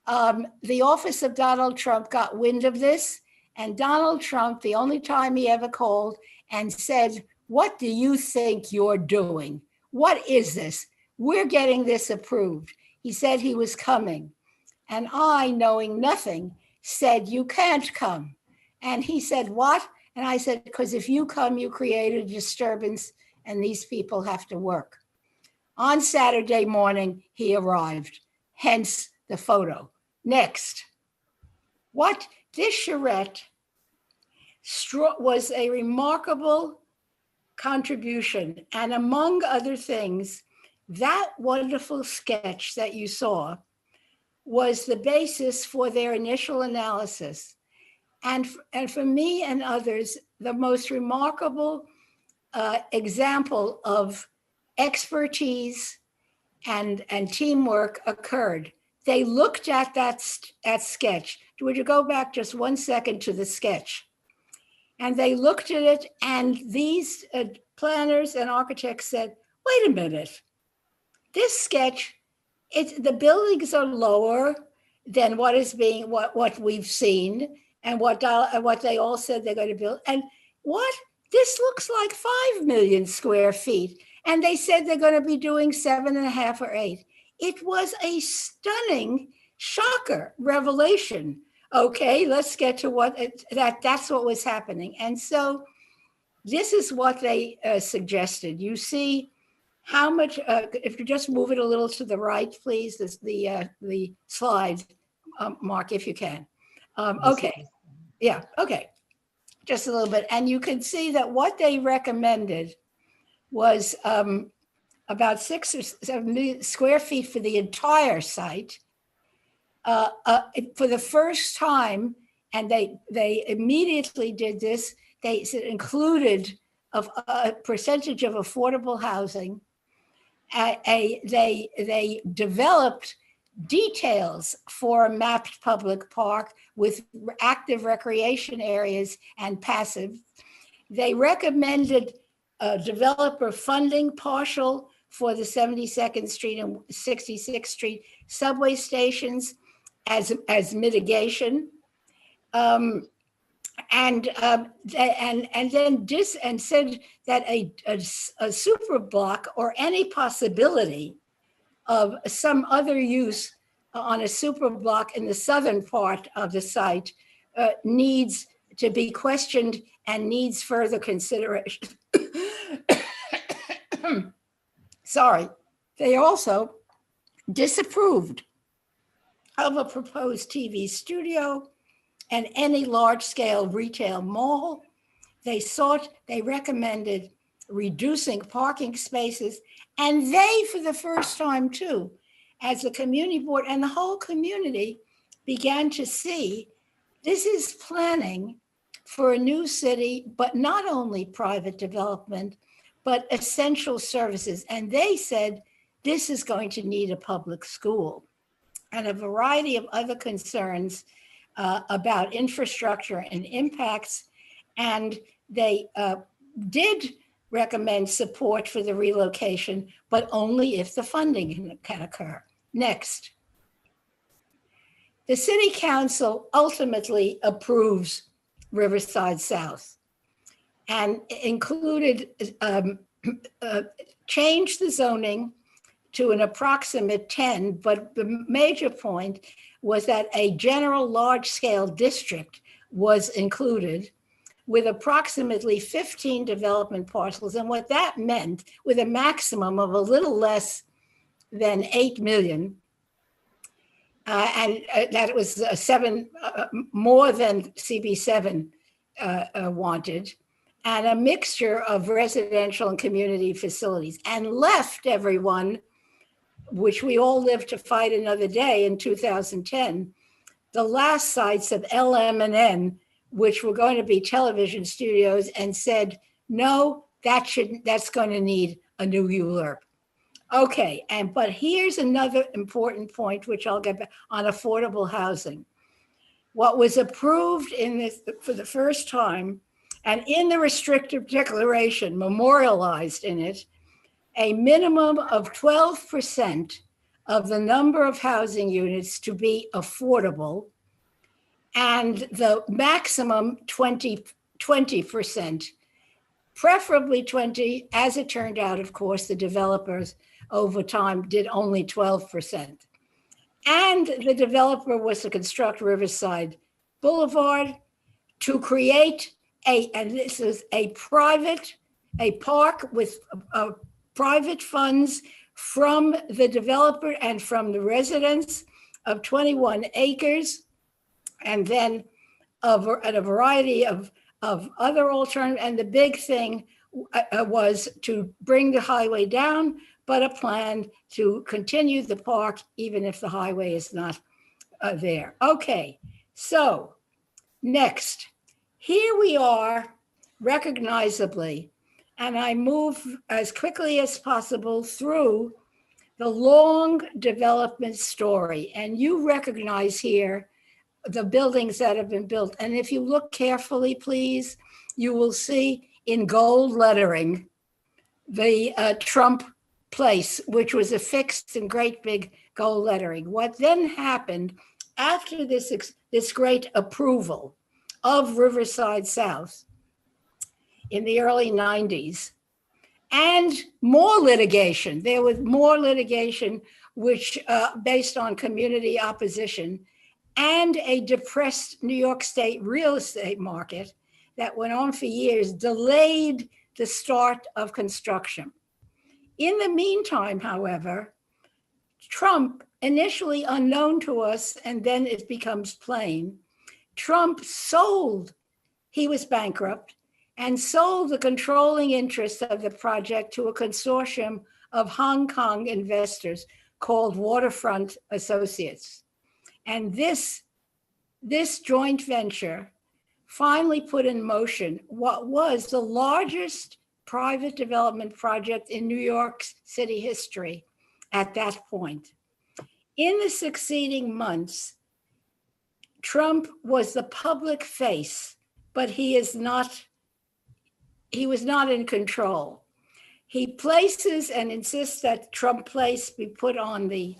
the office of Donald Trump got wind of this, and Donald Trump, the only time he ever called and said, what do you think you're doing? What is this? We're getting this approved. He said he was coming. And I, knowing nothing, said, you can't come. And he said, what? And I said, because if you come, you create a disturbance and these people have to work. On Saturday morning, he arrived, hence the photo. Next. What this charrette was a remarkable contribution. And among other things, that wonderful sketch that you saw was the basis for their initial analysis. And for me and others, the most remarkable example of expertise and teamwork occurred. They looked at that sketch. Would you go back just 1 second to the sketch? And they looked at it, and these planners and architects said, wait a minute, this sketch, the buildings are lower than what we've seen and what they all said they're going to build. And what? This looks like 5 million square feet. And they said they're going to be doing 7.5 or 8. It was a stunning shocker, revelation. Okay, let's get to that's what was happening. And so this is what they suggested. You see how much, if you just move it a little to the right, please, the slide, Mark, if you can. Okay, yeah, okay, just a little bit. And you can see that what they recommended was about 6 or 7 square feet for the entire site. For the first time, and they immediately did this, they included a percentage of affordable housing. They developed details for a mapped public park with active recreation areas and passive. They recommended developer funding partial for the 72nd Street and 66th Street subway stations as mitigation. And then said that a super block or any possibility of some other use on a super block in the southern part of the site needs to be questioned and needs further consideration. Sorry. They also disapproved of a proposed TV studio and any large-scale retail mall. They recommended reducing parking spaces, and they, for the first time too, as a community board and the whole community began to see this is planning for a new city, but not only private development, but essential services. And they said, this is going to need a public school and a variety of other concerns about infrastructure and impacts. And they did recommend support for the relocation, but only if the funding can occur. Next. The city council ultimately approves Riverside South and included, changed the zoning to an approximate 10, but the major point was that a general large-scale district was included with approximately 15 development parcels. And what that meant, with a maximum of a little less than 8 million, and that was more than CB7 wanted, and a mixture of residential and community facilities, and left everyone, which we all lived to fight another day in 2010, the last sites of LM&N, which were going to be television studios, and said, no, that's going to need a new ULURP. Okay, but here's another important point, which I'll get back on affordable housing. What was approved in this for the first time, and in the restrictive declaration, memorialized in it, a minimum of 12% of the number of housing units to be affordable, and the maximum 20%, preferably 20, as it turned out, of course, the developers over time did only 12%. And the developer was to construct Riverside Boulevard to create and this is a park with private funds from the developer and from the residents of 21 acres, and then a variety of other alternatives. And the big thing was to bring the highway down, but a plan to continue the park even if the highway is not there. Okay, so next, here we are recognizably, and I move as quickly as possible through the long development story. And you recognize here the buildings that have been built. And if you look carefully, please, you will see in gold lettering the Trump Place, which was affixed in great big gold lettering. What then happened after this great approval of Riverside South in the early 90s, and more litigation. There was more litigation, which based on community opposition and a depressed New York State real estate market that went on for years, delayed the start of construction. In the meantime, however, Trump, initially unknown to us, and then it becomes plain, Trump sold, he was bankrupt, and sold the controlling interest of the project to a consortium of Hong Kong investors called Waterfront Associates. And this joint venture finally put in motion what was the largest private development project in New York City history at that point. In the succeeding months, Trump was the public face, but he was not in control. He places and insists that Trump Place be put on the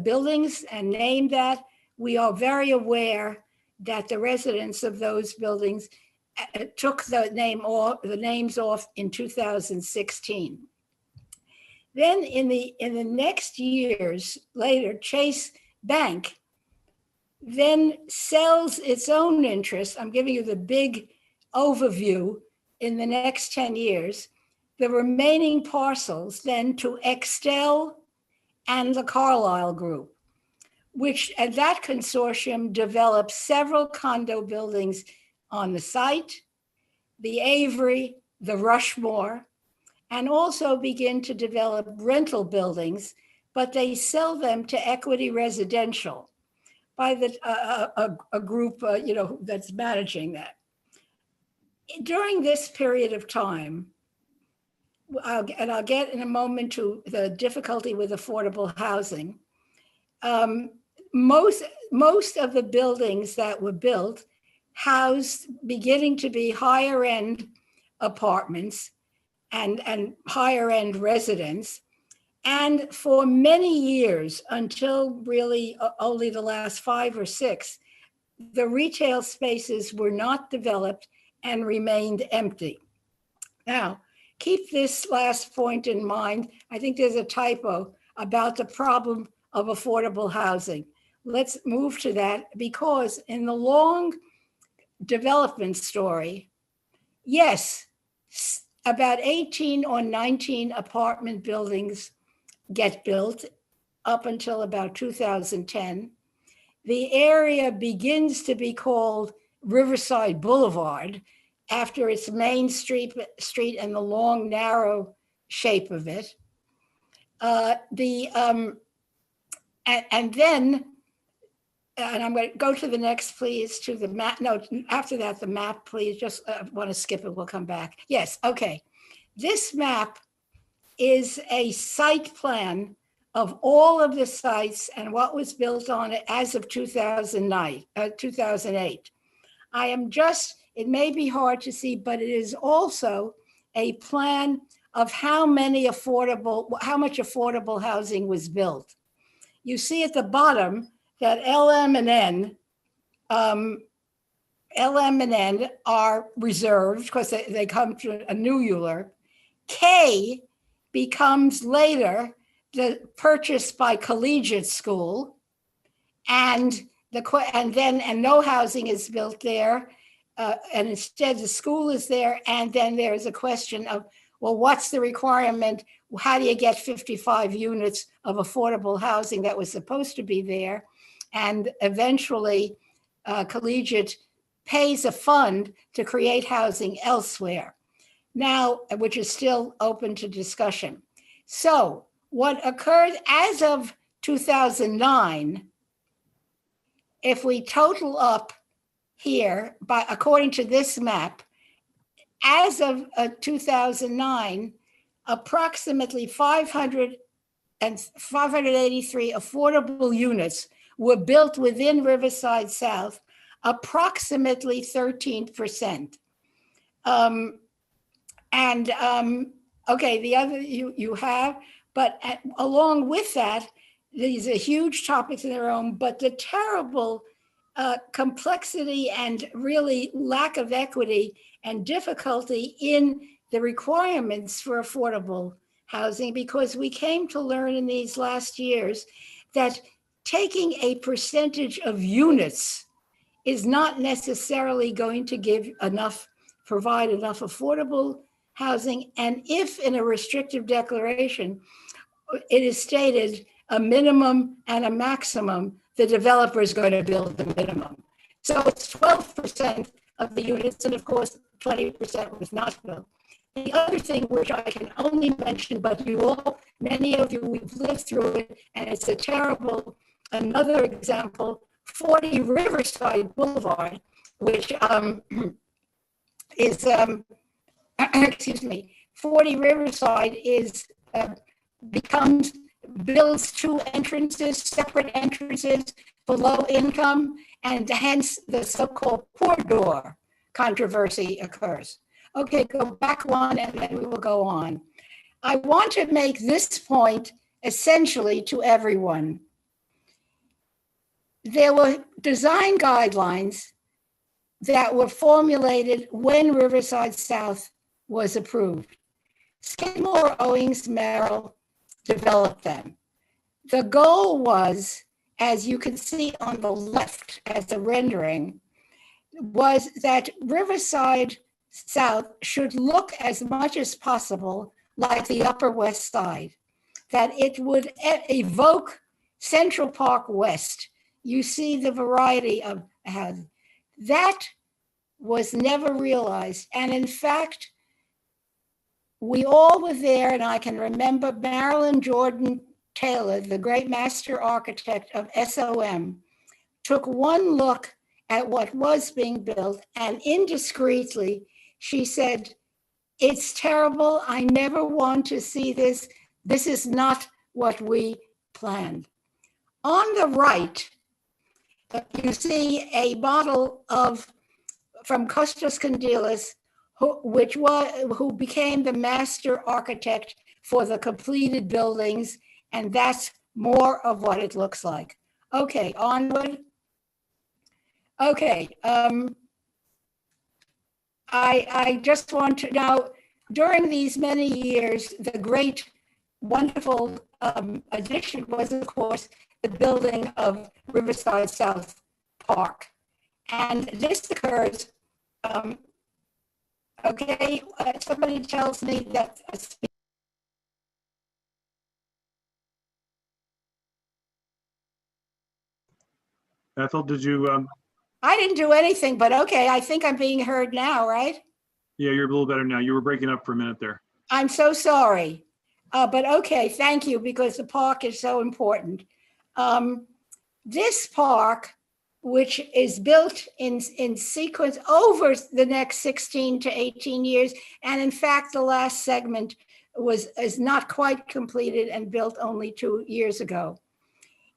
buildings and named that. We are very aware that the residents of those buildings took the names off in 2016. Then in the next years later, Chase Bank then sells its own interest. I'm giving you the big overview in the next 10 years. The remaining parcels then to Extel and the Carlyle Group, which at that consortium developed several condo buildings on the site, the Avery, the Rushmore, and also begin to develop rental buildings, but they sell them to Equity Residential by a group that's managing that. During this period of time, I'll get in a moment to the difficulty with affordable housing. Most of the buildings that were built housed beginning to be higher end apartments and higher end residents. And for many years, until really only the last 5 or 6, the retail spaces were not developed and remained empty. Now, keep this last point in mind. I think there's a typo about the problem of affordable housing. Let's move to that, because in the long development story, yes, about 18 or 19 apartment buildings get built up until about 2010. The area begins to be called Riverside Boulevard after its main street and the long, narrow shape of it. And I'm going to go to the next, please, to the map. No, after that, the map, please. Just want to skip it. We'll come back. Yes, okay. This map is a site plan of all of the sites and what was built on it as of 2008. It may be hard to see, but it is also a plan of how much affordable housing was built. You see at the bottom that LM and N are reserved because they come to a nuclear. K becomes later purchased by Collegiate School, and no housing is built there, and instead the school is there, and then there is a question of, well, what's the requirement? How do you get 55 units of affordable housing that was supposed to be there? And eventually, Collegiate pays a fund to create housing elsewhere, now, which is still open to discussion. So what occurred as of 2009, if we total up here, according to this map, as of 2009, approximately 583 affordable units were built within Riverside South, approximately 13%. Okay, the other you have, but along with that, these are huge topics in their own, but the terrible complexity and really lack of equity and difficulty in the requirements for affordable housing, because we came to learn in these last years that taking a percentage of units is not necessarily going to provide enough affordable housing, and if in a restrictive declaration, it is stated a minimum and a maximum, the developer is going to build the minimum. So it's 12% of the units, and of course, 20% was not built. The other thing, which I can only mention, but you all, many of you, we've lived through it, and it's a terrible, another example, 40 Riverside Boulevard, which is, excuse me, 40 Riverside is, builds two entrances, separate entrances for low income, and hence the so-called poor door controversy occurs. Okay, go back one and then we will go on. I want to make this point essentially to everyone. There were design guidelines that were formulated when Riverside South was approved. Skidmore, Owings, Merrill developed them. The goal was, as you can see on the left as a rendering, was that Riverside South should look as much as possible like the Upper West Side, that it would evoke Central Park West. You see the variety of housing. That was never realized. And in fact, we all were there, and I can remember Marilyn Jordan Taylor, the great master architect of SOM, took one look at what was being built, and indiscreetly, she said, "It's terrible. I never want to see this. This is not what we planned." On the right, you see a model from Costas Kondylis, who became the master architect for the completed buildings, and that's more of what it looks like. Okay, onward. Okay, I just want to now, during these many years, the great, wonderful addition was, of course, the building of Riverside South Park. And this occurs, okay, somebody tells me that Ethel, did you? I didn't do anything, but okay, I think I'm being heard now, right? Yeah, you're a little better now. You were breaking up for a minute there. I'm so sorry. But okay, thank you, because the park is so important. This park, which is built in sequence over the next 16 to 18 years, and in fact, the last segment is not quite completed and built only 2 years ago.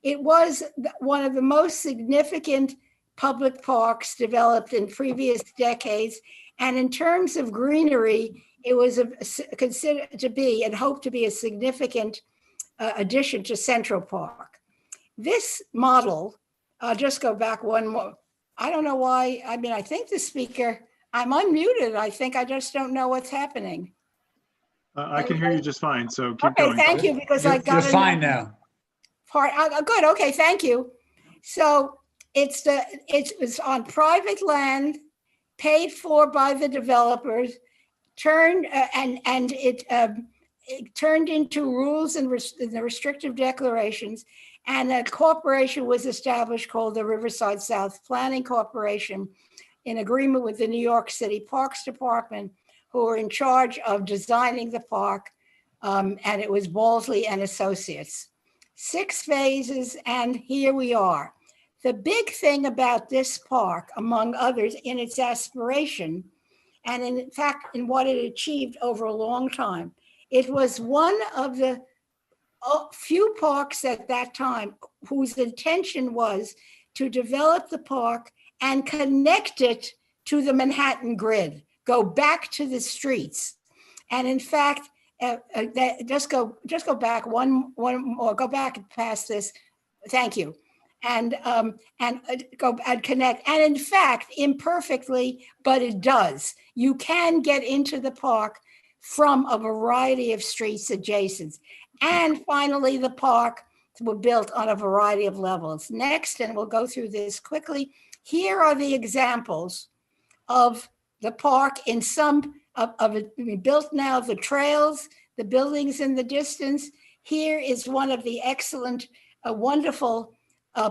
It was one of the most significant public parks developed in previous decades. And in terms of greenery, it was considered to be and hoped to be a significant addition to Central Park. This model, I'll just go back one more. I don't know why. I mean, I think the speaker, I'm unmuted. I think I just don't know what's happening. I can hear you just fine, so keep okay, going. Thank you, because I got You're fine now. Part. Good. Okay, thank you. So it's on private land, paid for by the developers, turned it turned into rules and the restrictive declarations, and a corporation was established called the Riverside South Planning Corporation, in agreement with the New York City Parks Department, who were in charge of designing the park, and it was Balsley and Associates. 6 phases, and here we are. The big thing about this park, among others, in its aspiration, and in fact, in what it achieved over a long time, it was one of the few parks at that time whose intention was to develop the park and connect it to the Manhattan grid, go back to the streets. And in fact, just go back one more, go back past this. Thank you. And go and connect. And in fact, imperfectly, but it does. You can get into the park from a variety of streets adjacent. And finally, the park were built on a variety of levels. Next, and we'll go through this quickly, here are the examples of the park in some of it being built now, the trails, the buildings in the distance. Here is one of the excellent, wonderful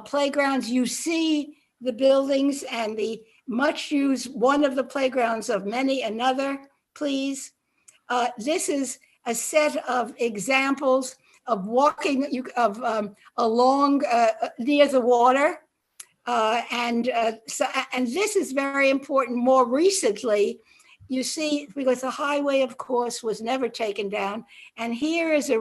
playgrounds. You see the buildings and the much used, one of the playgrounds of many, another, please. This is a set of examples of walking along near the water. And this is very important. More recently, you see, because the highway, of course, was never taken down. And here is a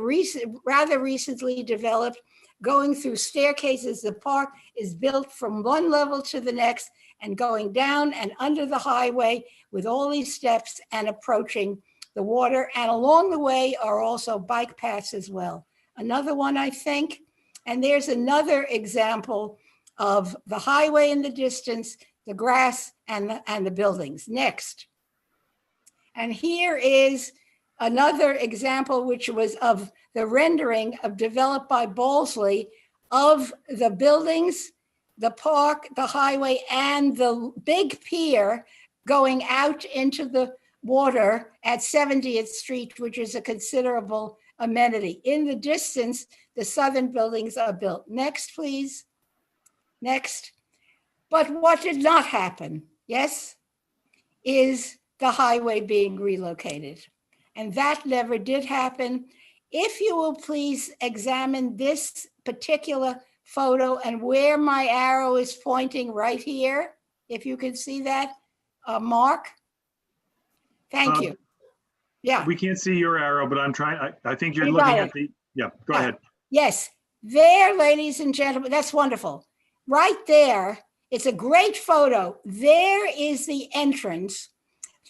rather recently developed, going through staircases. The park is built from one level to the next and going down and under the highway with all these steps and approaching the water. And along the way are also bike paths as well. Another one, I think. And there's another example of the highway in the distance, the grass and the buildings. Next. And here is another example, which was of the rendering of developed by Bowlesley of the buildings, the park, the highway, and the big pier going out into the water at 70th Street, which is a considerable amenity. In the distance, the southern buildings are built. Next, please. Next. But what did not happen, yes, is the highway being relocated. And that never did happen. If you will please examine this particular photo and where my arrow is pointing right here, if you can see that, Mark. Thank you. Yeah. We can't see your arrow, but I'm trying. I think you're looking at the, yeah, go ahead. Yes, there, ladies and gentlemen, that's wonderful. Right there, it's a great photo. There is the entrance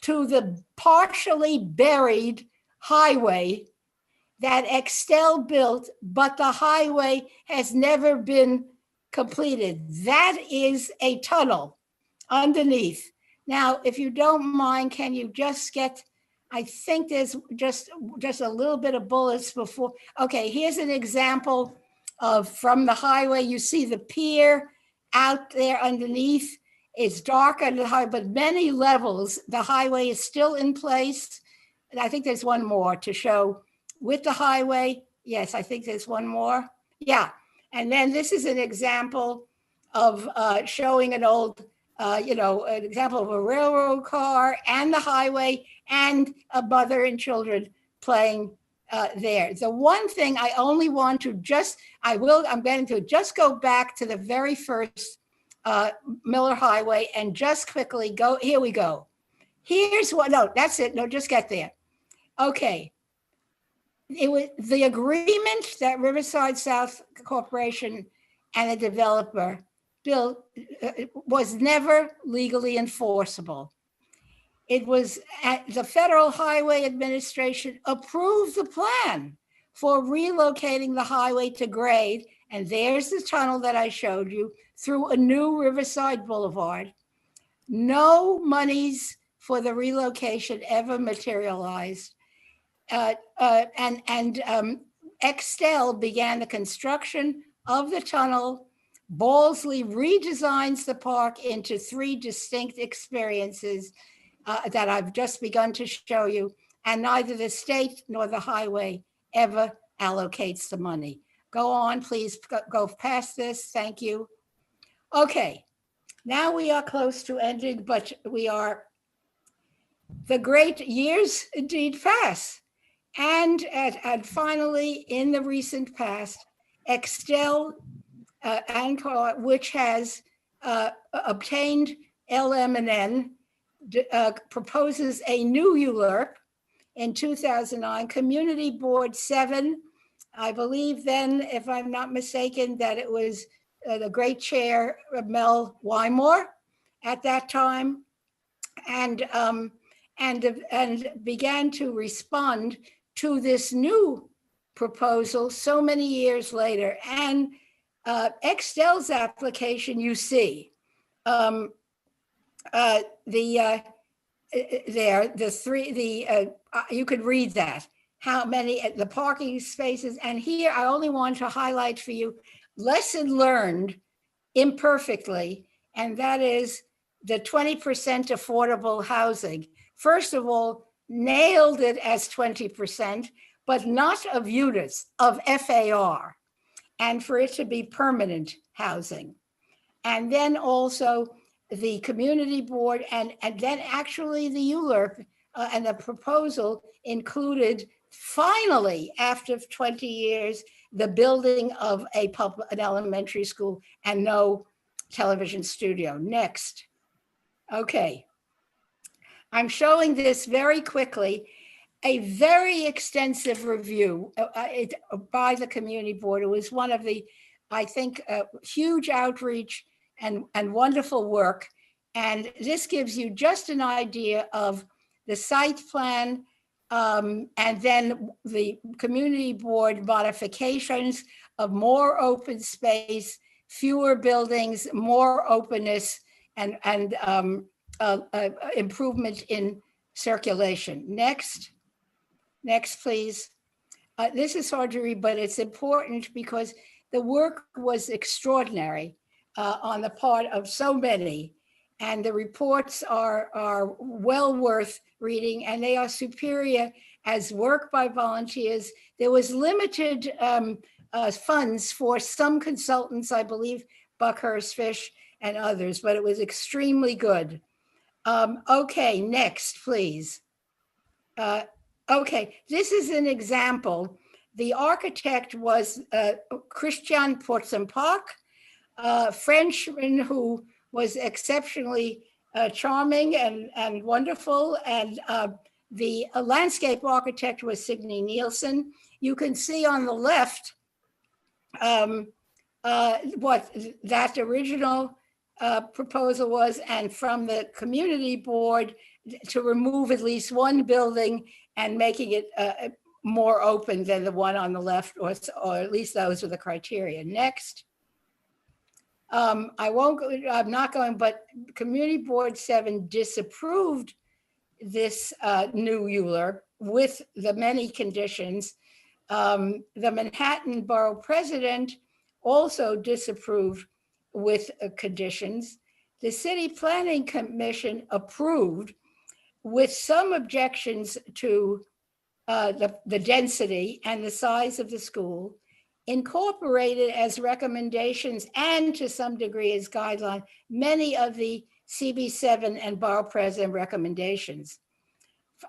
to the partially buried highway that Extel built, but the highway has never been completed. That is a tunnel underneath. Now, if you don't mind, can you just get, I think there's just a little bit of bullets before. Okay, here's an example of from the highway. You see the pier out there underneath. It's dark under the highway, but many levels, the highway is still in place. And I think there's one more to show with the highway. Yes, I think there's one more. Yeah, and then this is an example of showing an old, an example of a railroad car and the highway and a mother and children playing there. The one thing I only want to I'm going to just go back to the very first Miller Highway and just quickly go, here we go. Here's what, no, that's it. No, just get there. Okay. It was the agreement that Riverside South Corporation and the developer built was never legally enforceable. It was the Federal Highway Administration approved the plan for relocating the highway to grade. And there's the tunnel that I showed you through a new Riverside Boulevard. No monies for the relocation ever materialized. Extel began the construction of the tunnel. Bowlesley redesigns the park into 3 distinct experiences that I've just begun to show you, and neither the state nor the highway ever allocates the money. Go on, please go past this. Thank you. Okay, now we are close to ending, but the great years indeed pass. And finally, in the recent past, Extel, which has obtained LM&N, proposes a new ULURP in 2009, Community Board 7. I believe then, if I'm not mistaken, that it was the great chair, Mel Wymore, at that time, and began to respond to this new proposal so many years later. And Extel's application, you see, you could read that, how many, the parking spaces. And here I only want to highlight for you lesson learned imperfectly, and that is the 20% affordable housing. First of all, nailed it as 20%, but not of units, of FAR, and for it to be permanent housing. And then also the community board, and then actually the ULURP and the proposal included, finally, after 20 years, the building of an elementary school and no television studio. Next. Okay. I'm showing this very quickly. A very extensive review by the community board. It was one of the, I think, huge outreach and wonderful work. And this gives you just an idea of the site plan, and then the community board modifications of more open space, fewer buildings, more openness, and improvement in circulation. Next. Next, please. This is hard to read, but it's important because the work was extraordinary on the part of so many. And the reports are well worth reading, and they are superior as work by volunteers. There was limited funds for some consultants, I believe, Buckhurst Fish and others, but it was extremely good. Okay, next, please. Okay, this is an example. The architect was Christian Porzenpark, a Frenchman who was exceptionally charming and wonderful. And the landscape architect was Signe Nielsen. You can see on the left what that original proposal was, and from the community board to remove at least one building and making it more open than the one on the left, or at least those were the criteria. Next. I'm not going, but Community Board 7 disapproved this new ULURP with the many conditions. The Manhattan Borough President also disapproved with conditions. The City Planning Commission approved with some objections to the density and the size of the school, incorporated as recommendations and to some degree as guideline, many of the CB7 and Borough President recommendations.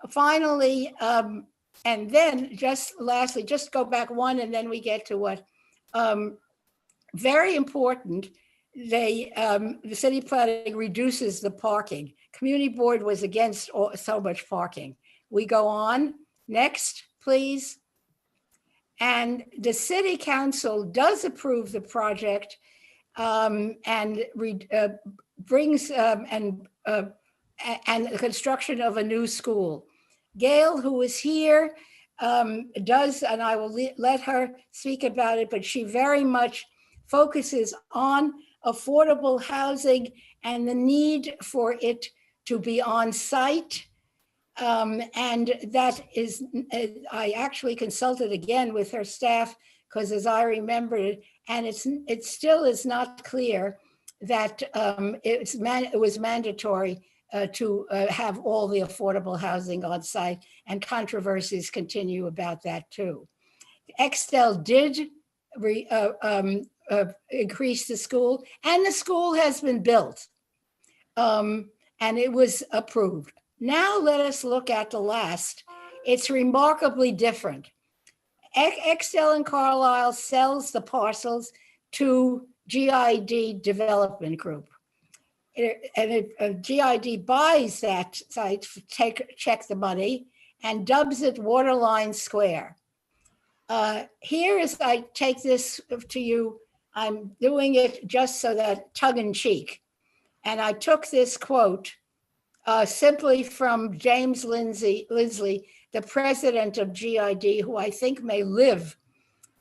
Finally, and then just lastly, just go back one and then we get to what, very important, the city planning reduces the parking. Community board was against so much parking. We go on, next, please. And the city council does approve the project and brings and the construction of a new school. Gail, who is here, does, and I will let her speak about it, but she very much focuses on affordable housing and the need for it to be on site. And that is, I actually consulted again with her staff, because as I remember it, and it still is not clear that it was mandatory to have all the affordable housing on site, and controversies continue about that too. Extel did increase the school, and the school has been built, and it was approved. Now let us look at the last. It's remarkably different. Extel and Carlisle sells the parcels to GID Development Group. GID buys that site, check the money, and dubs it Waterline Square. Here is, I take this to you, I'm doing it just so that tongue in cheek. And I took this quote simply from James Lindsley, the president of GID, who I think may live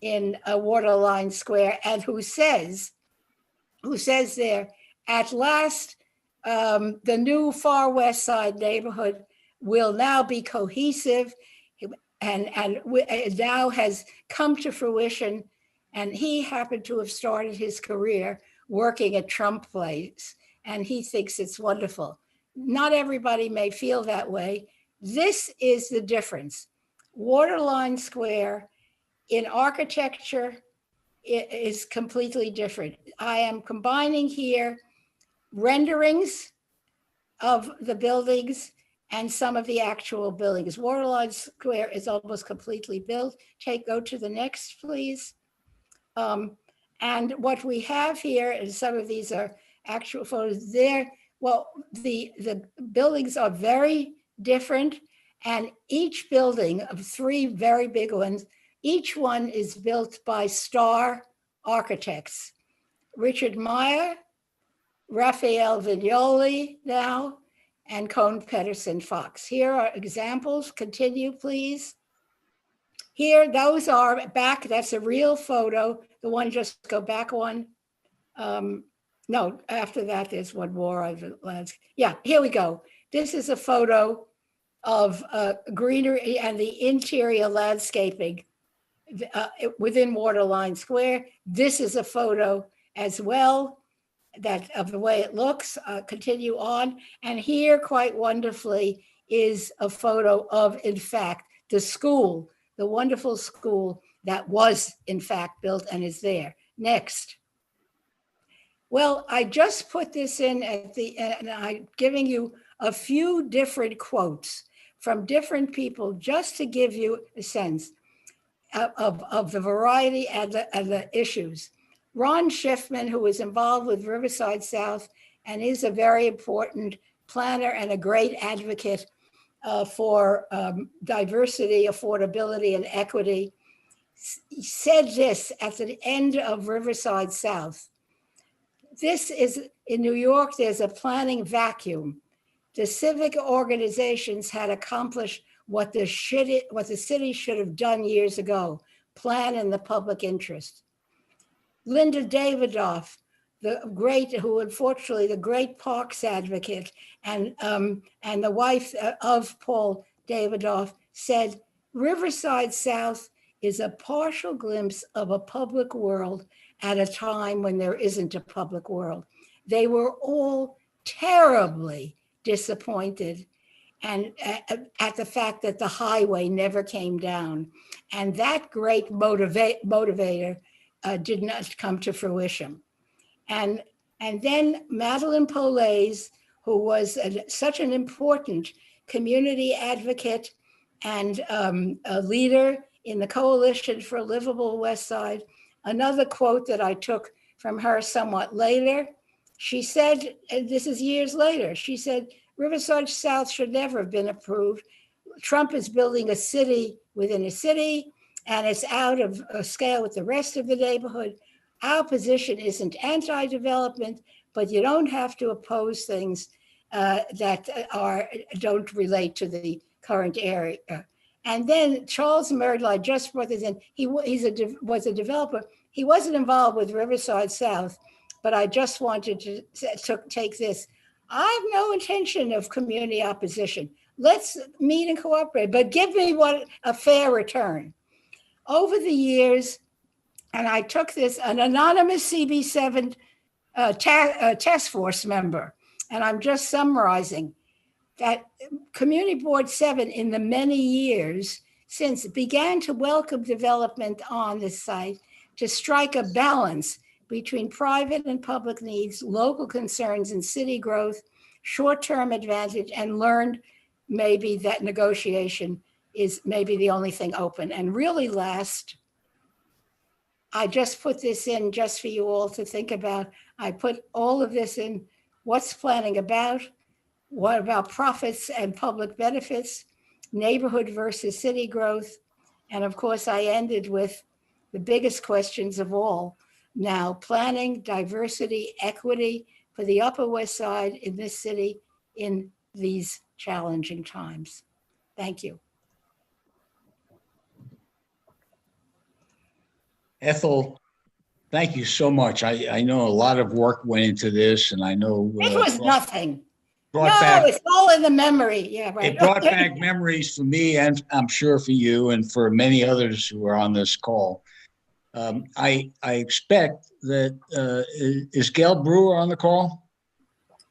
in Waterline Square, and who says there, at last, the new Far West Side neighborhood will now be cohesive and it now has come to fruition. And he happened to have started his career working at Trump Place, and he thinks it's wonderful. Not everybody may feel that way, This is the difference. Waterline Square in architecture is completely different. I am combining here renderings of the buildings and some of the actual buildings. Waterline Square is almost completely built. Go to the next, please. And what we have here, and some of these are actual photos there. Well, the buildings are very different, and each building of 3 very big ones, each one is built by star architects. Richard Meyer, Raphael Vignoli now, and Cohn Pedersen Fox. Here are examples. Continue, please. Here, those are back. That's a real photo. The one, just go back one. No, after that, there's one more of the landscape. Yeah, here we go. This is a photo of greenery and the interior landscaping within Waterline Square. This is a photo as well that of the way it looks. Continue on. And here, quite wonderfully, is a photo of, in fact, the school, the wonderful school that was, in fact, built and is there. Next. Well, I just put this in at the end, and I'm giving you a few different quotes from different people just to give you a sense of the variety and the issues. Ron Schiffman, who is involved with Riverside South and is a very important planner and a great advocate for diversity, affordability, and equity, said this at the end of Riverside South. This is, in New York, there's a planning vacuum. The civic organizations had accomplished what the city should have done years ago, plan in the public interest. Linda Davidoff, who unfortunately, the great parks advocate and the wife of Paul Davidoff, said, Riverside South is a partial glimpse of a public world at a time when there isn't a public world. They were all terribly disappointed and at the fact that the highway never came down. And that great motivator did not come to fruition. And then Madeline Polaise, who was such an important community advocate and a leader in the Coalition for a Livable West Side. Another quote that I took from her somewhat later, she said, and this is years later, she said, Riverside South should never have been approved. Trump is building a city within a city, and it's out of scale with the rest of the neighborhood. Our position isn't anti-development, but you don't have to oppose things that don't relate to the current area. And then Charles Merdle, I just brought this in, he was a developer. He wasn't involved with Riverside South, but I just wanted to take this. I have no intention of community opposition. Let's meet and cooperate, but give me a fair return. Over the years, and I took this, an anonymous CB7 task force member, and I'm just summarizing, that Community Board 7 in the many years since began to welcome development on this site to strike a balance between private and public needs, local concerns and city growth, short-term advantage, and learned maybe that negotiation is maybe the only thing open. And really last, I just put this in just for you all to think about. I put all of this in, what's planning about? What about profits and public benefits, neighborhood versus city growth? And of course, I ended with the biggest questions of all. Now, planning, diversity, equity for the Upper West Side in this city in these challenging times. Thank you. Ethel, thank you so much. I know a lot of work went into this, and I know it was nothing. It's all in the memory. Yeah, right. It brought back memories for me, and I'm sure for you and for many others who are on this call. I expect that is Gail Brewer on the call?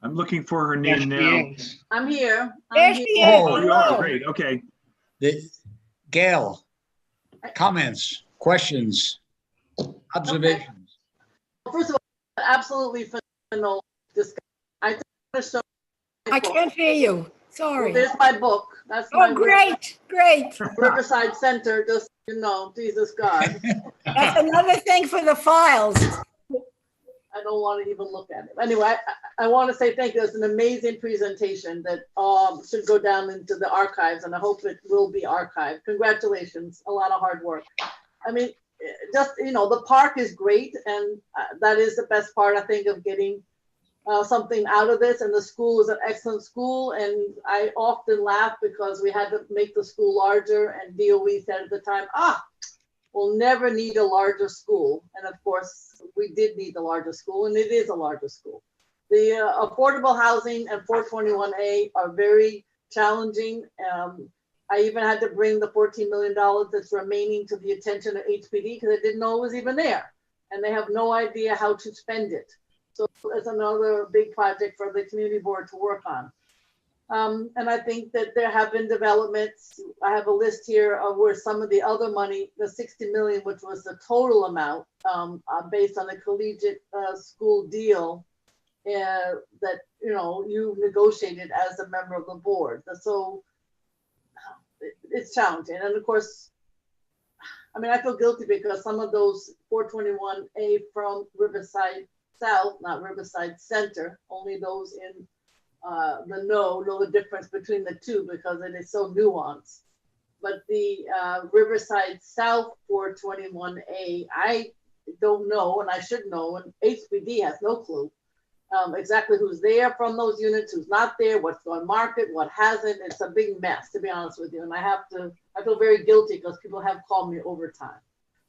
I'm looking for her name now. I'm here. There I'm she here. is. Oh, you are, Hello. great, okay. Gail, comments, questions, observations? First of all, absolutely phenomenal discussion. I just want to show my I book. can't hear you. Sorry. Well, there's my book. That's my Oh, great, great. Riverside Center, just, you know, Jesus God. That's another thing for the files. I don't want to even look at it. Anyway, I want to say thank you. It's an amazing presentation that should go down into the archives, and I hope it will be archived. Congratulations, a lot of hard work. I mean, just, you know, the park is great, and that is the best part, I think, of getting something out of this. And the school is an excellent school, and I often laugh because we had to make the school larger, and DOE said at the time, we'll never need a larger school. And of course, we did need the larger school, and it is a larger school. The affordable housing and 421A are very challenging. I even had to bring the $14 million that's remaining to the attention of HPD because I didn't know it was even there. And they have no idea how to spend it. So it's another big project for the community board to work on. And I think that there have been developments. I have a list here of where some of the other money, the 60 million, which was the total amount based on the collegiate school deal that, you know, you negotiated as a member of the board. So it's challenging. And of course, I mean, I feel guilty because some of those 421A from Riverside South, not Riverside Center, only those in the know the difference between the two because it is so nuanced. But the Riverside South 421A, I don't know, and I should know, and HPD has no clue exactly who's there from those units, who's not there, what's on market, what hasn't. It's a big mess, to be honest with you. And I feel very guilty because people have called me over time.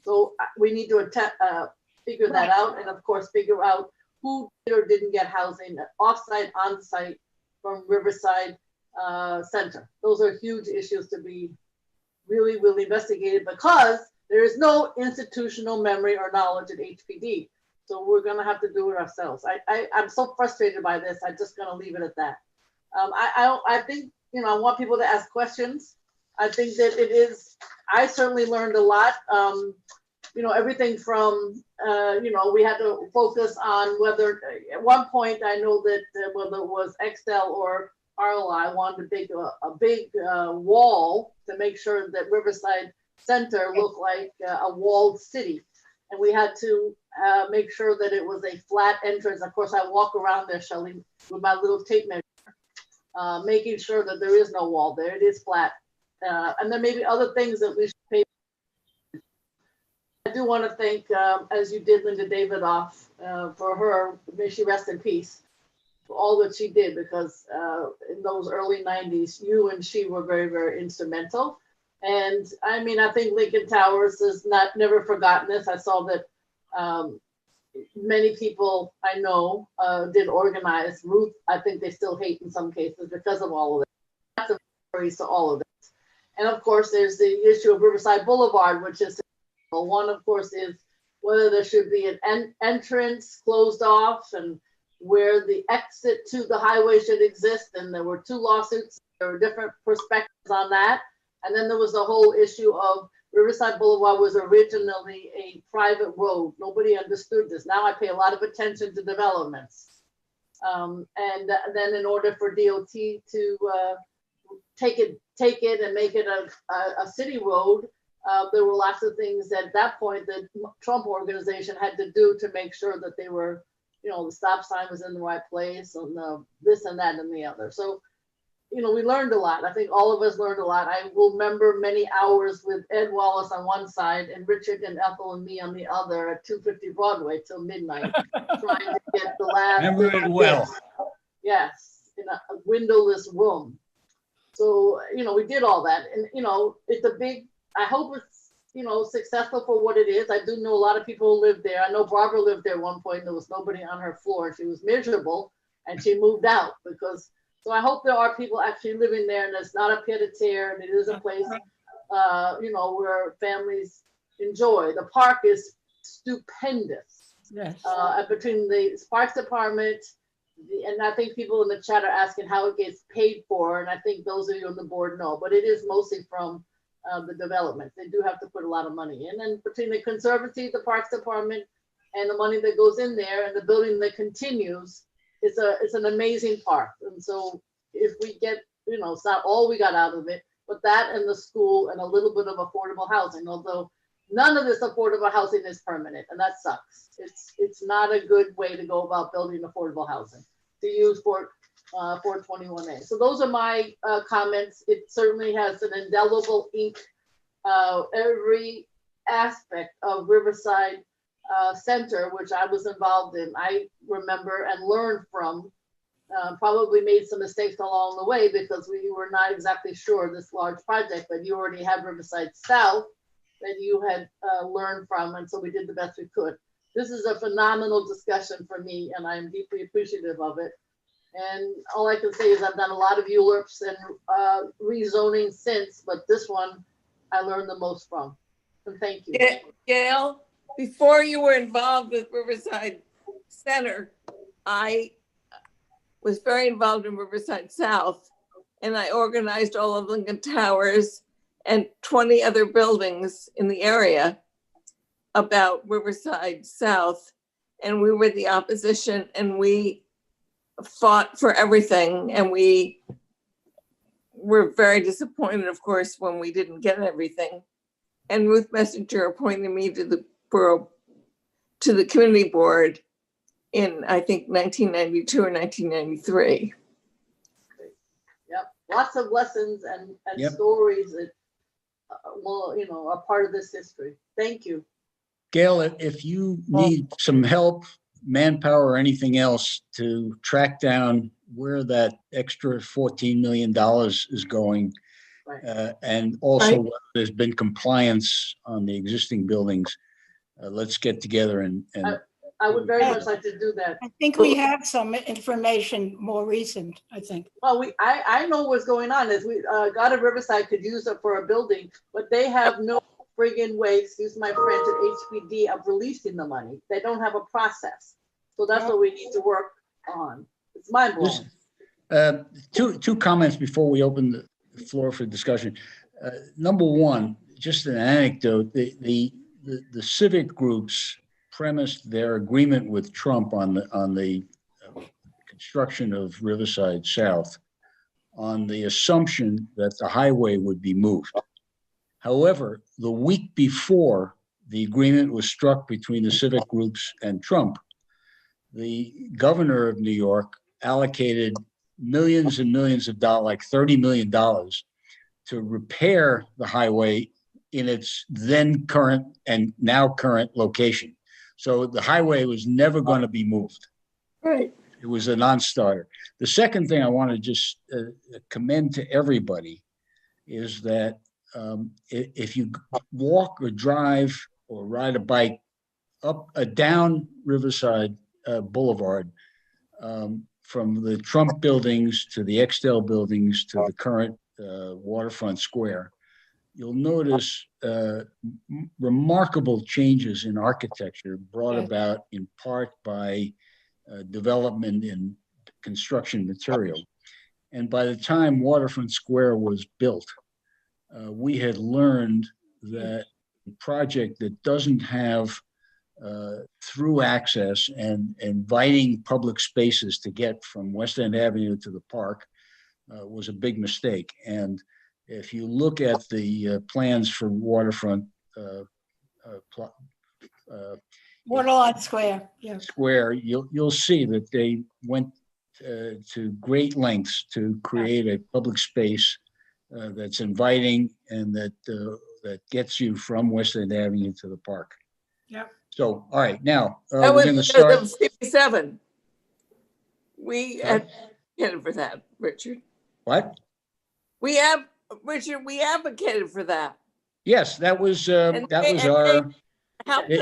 So we need to figure that out, and of course, figure out who did or didn't get housing off-site, on-site from Riverside Center. Those are huge issues to be really, really investigated because there is no institutional memory or knowledge at HPD. So we're gonna have to do it ourselves. I'm so frustrated by this. I'm just gonna leave it at that. I think, you know, I want people to ask questions. I think that it is, I certainly learned a lot. You know, everything from, you know, we had to focus on whether, at one point, I know that whether it was Excel or RLI wanted to make a big wall to make sure that Riverside Center looked like a walled city. And we had to make sure that it was a flat entrance. Of course, I walk around there, Shelley, with my little tape measure, making sure that there is no wall there. It is flat. And there may be other things that we should pay. I do want to thank, as you did, Linda Davidoff, for her, may she rest in peace, for all that she did, because in those early 90s, you and she were very, very instrumental. And I mean, I think Lincoln Towers is never forgotten this. I saw that many people I know did organize. Ruth, I think they still hate in some cases because of all of this. Lots of stories to all of this. And of course, there's the issue of Riverside Boulevard, which is one, of course, is whether there should be an entrance closed off and where the exit to the highway should exist. And there were two lawsuits. There were different perspectives on that. And then there was the whole issue of Riverside Boulevard was originally a private road. Nobody understood this. Now I pay a lot of attention to developments. And then in order for DOT to take it and make it a city road, there were lots of things at that point that Trump organization had to do to make sure that they were, you know, the stop sign was in the right place and this and that and the other. So, you know, we learned a lot. I think all of us learned a lot. I will remember many hours with Ed Wallace on one side and Richard and Ethel and me on the other at 250 Broadway till midnight, trying to get the last. Remember it well. Yes, in a windowless room. So, you know, we did all that. And, you know, it's a big, I hope it's, you know, successful for what it is. I do know a lot of people who live there. I know Barbara lived there at one point. There was nobody on her floor. She was miserable and she moved out because. So I hope there are people actually living there and it's not a pied-à-terre and it is a place, you know, where families enjoy. The park is stupendous. Yes. Between the Parks Department, and I think people in the chat are asking how it gets paid for, and I think those of you on the board know, but it is mostly from the development. They do have to put a lot of money in, and between the Conservancy, the Parks Department, and the money that goes in there, and the building that continues, it's an amazing park. And so if we get, it's not all we got out of it, but that and the school and a little bit of affordable housing, although none of this affordable housing is permanent, and that sucks. It's not a good way to go about building affordable housing to use for 421A. So those are my comments. It certainly has an indelible ink. Every aspect of Riverside Center, which I was involved in, I remember and learned from. Probably made some mistakes along the way because we were not exactly sure this large project, but you already had Riverside South that you had learned from, and so we did the best we could. This is a phenomenal discussion for me, and I'm deeply appreciative of it. And all I can say is I've done a lot of ULURPs and rezoning since, but this one I learned the most from. And thank you. Gail, before you were involved with Riverside Center, I was very involved in Riverside South, and I organized all of Lincoln Towers and 20 other buildings in the area about Riverside South. And we were the opposition, and we fought for everything. And we were very disappointed, of course, when we didn't get everything. And Ruth Messenger appointed me to the borough, to the community board in, I think, 1992 or 1993. Yep, lots of lessons and Yep. stories that, are part of this history. Thank you. Gail, if you need some help, manpower, or anything else to track down where that extra $14 million is going, Right. and also Right. whether there's been compliance on the existing buildings, let's get together and I would very much like to do that. I think we have some information more recent, I think. Well, I know what's going on is we God of Riverside could use it for a building, but they have no friggin' way, excuse my French, at HPD of releasing the money. They don't have a process. So that's what we need to work on. It's mind blowing. two comments before we open the floor for discussion. Number one, just an anecdote, the civic groups premised their agreement with Trump on the construction of Riverside South on the assumption that the highway would be moved. However, the week before the agreement was struck between the civic groups and Trump, the governor of New York allocated millions and millions of dollars, like $30 million, to repair the highway in its then current and now current location. So the highway was never going to be moved. Right. It was a non-starter. The second thing I want to just commend to everybody is that if you walk or drive or ride a bike up down Riverside Boulevard, from the Trump buildings to the Extel buildings to the current waterfront square, you'll notice remarkable changes in architecture brought about in part by development in construction material. And by the time Waterfront Square was built, we had learned that a project that doesn't have through access and inviting public spaces to get from West End Avenue to the park was a big mistake. And if you look at the plans for Waterfront Waterlot Square, yeah. Square, you'll see that they went to great lengths to create a public space that's inviting and that gets you from West End Avenue to the park. Yep. So, all right, now That we're was going to because start. of 57. We advocated for that, Richard. What? We have, Richard, we advocated for that. Yes, that was our. Helped them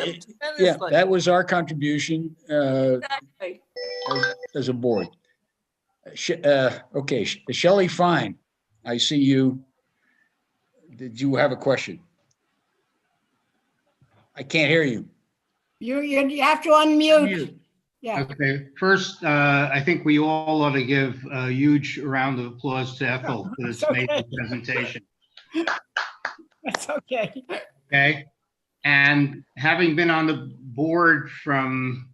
Yeah, tremendously. that was our contribution Exactly. as a board. Okay, Shelley Fine, I see you. Did you have a question? I can't hear you. You have to unmute. Yeah. Okay, first, I think we all ought to give a huge round of applause to Ethel for this It's okay. amazing presentation. That's okay. Okay, and having been on the board from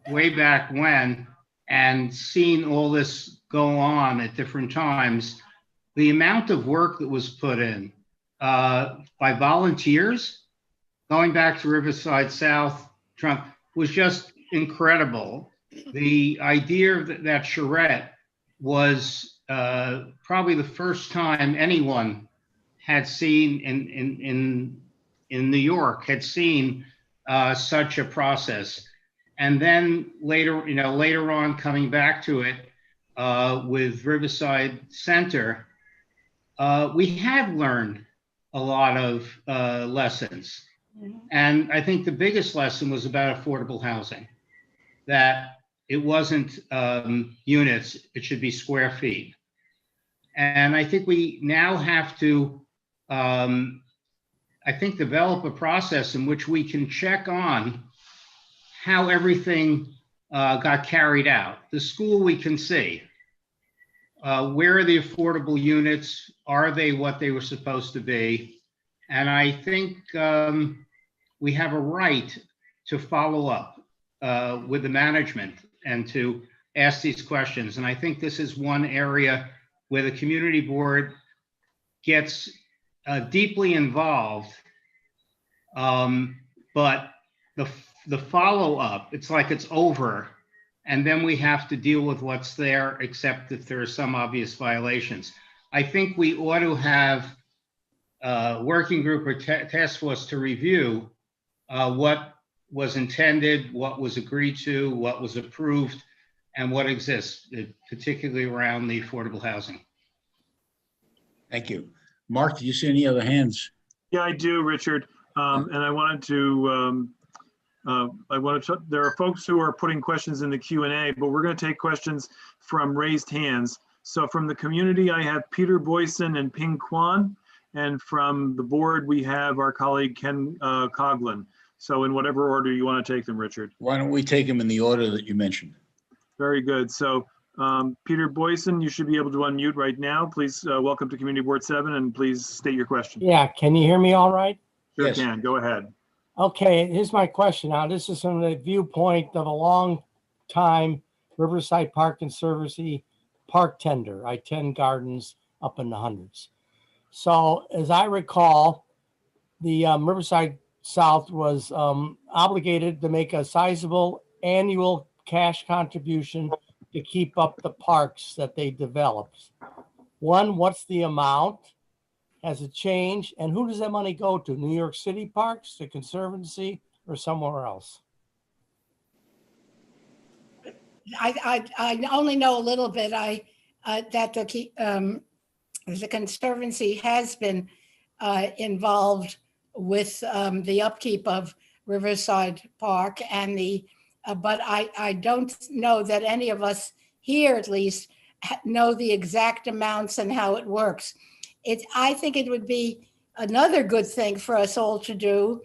way back when and seen all this go on at different times, the amount of work that was put in by volunteers going back to Riverside South, Trump, was just incredible. The idea that Charrette was probably the first time anyone had seen in New York had seen such a process. And then later on coming back to it with Riverside Center, we had learned a lot of lessons. And I think the biggest lesson was about affordable housing, that it wasn't units, it should be square feet. And I think we now have to, develop a process in which we can check on how everything got carried out. The school we can see. Where are the affordable units? Are they what they were supposed to be? And I think we have a right to follow up with the management and to ask these questions. And I think this is one area where the community board gets deeply involved, but the follow-up, it's like it's over, and then we have to deal with what's there, except if there are some obvious violations. I think we ought to have a working group or task force to review what was intended, what was agreed to, what was approved, and what exists, particularly around the affordable housing. Thank you. Mark, do you see any other hands? Yeah, I do, Richard. And I wanted to, there are folks who are putting questions in the Q&A, but we're going to take questions from raised hands. So from the community, I have Peter Boyson and Ping Kwan. And from the board, we have our colleague Ken Coughlin. So in whatever order you want to take them, Richard. Why don't we take them in the order that you mentioned? Very good. So Peter Boyson, you should be able to unmute right now. Please welcome to Community Board 7 and please state your question. Yeah, can you hear me all right? Sure Yes. can. Go ahead. Okay, here's my question. Now, this is from the viewpoint of a long time Riverside Park Conservancy park tender. I tend gardens up in the hundreds. So as I recall, the Riverside South was obligated to make a sizable annual cash contribution to keep up the parks that they developed. One, what's the amount? Has it changed? And who does that money go to? New York City Parks, the Conservancy, or somewhere else? I only know a little bit. That the Conservancy has been involved with the upkeep of Riverside Park and but I don't know that any of us here, at least, know the exact amounts and how it works. I think it would be another good thing for us all to do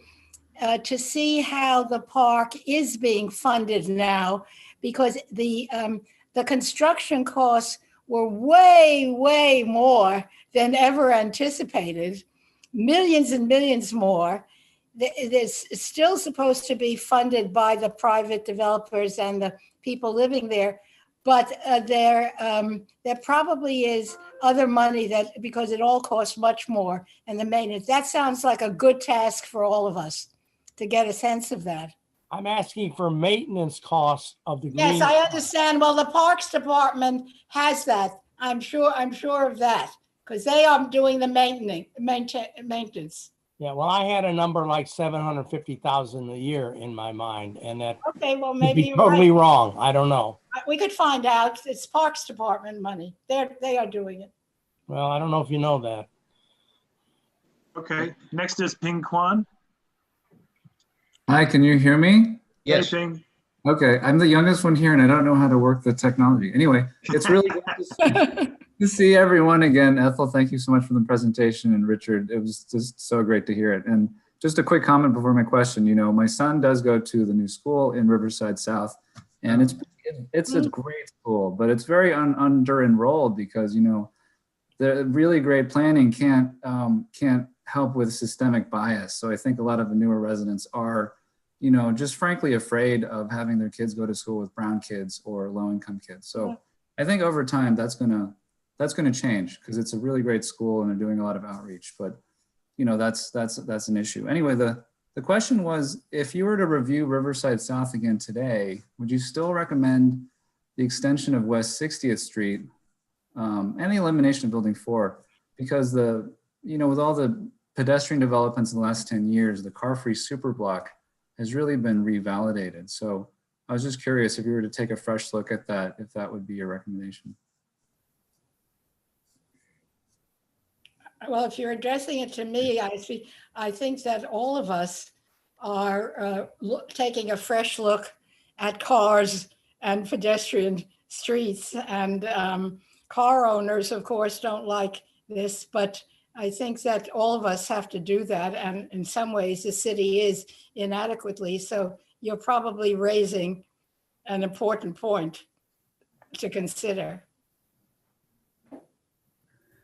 to see how the park is being funded now, because the construction costs were way, way more than ever anticipated, millions and millions more. It's still supposed to be funded by the private developers and the people living there, but there probably is other money because it all costs much more, and the maintenance. That sounds like a good task for all of us to get a sense of that. I'm asking for maintenance costs of the green. Yes, I understand. Well, the Parks Department has that. I'm sure of that, because they are doing the maintenance. Yeah, well, I had a number like $750,000 a year in my mind, and that Okay, well, could maybe be you're totally right. wrong. I don't know. We could find out. It's Parks Department money. They are doing it. Well, I don't know if you know that. Okay. Next is Ping Kwan. Hi, can you hear me? Yes. Hey, Ping. Okay, I'm the youngest one here and I don't know how to work the technology. Anyway, it's really good to see everyone again. Ethel, thank you so much for the presentation, and Richard, it was just so great to hear it. And just a quick comment before my question, you know, my son does go to the new school in Riverside South, And it's a great school, but it's very under enrolled because, you know, the really great planning can't help with systemic bias. So I think a lot of the newer residents are, you know, just frankly afraid of having their kids go to school with brown kids or low-income kids. So I think over time that's gonna change because it's a really great school and they're doing a lot of outreach. But you know, that's an issue. Anyway, the question was, if you were to review Riverside South again today, would you still recommend the extension of West 60th Street and the elimination of Building 4? Because with all the pedestrian developments in the last 10 years, the car-free superblock has really been revalidated. So I was just curious if you were to take a fresh look at that, if that would be your recommendation. Well, if you're addressing it to me, I think that all of us are taking a fresh look at cars and pedestrian streets, and car owners, of course, don't like this, but I think that all of us have to do that. And in some ways, the city is inadequately. So you're probably raising an important point to consider.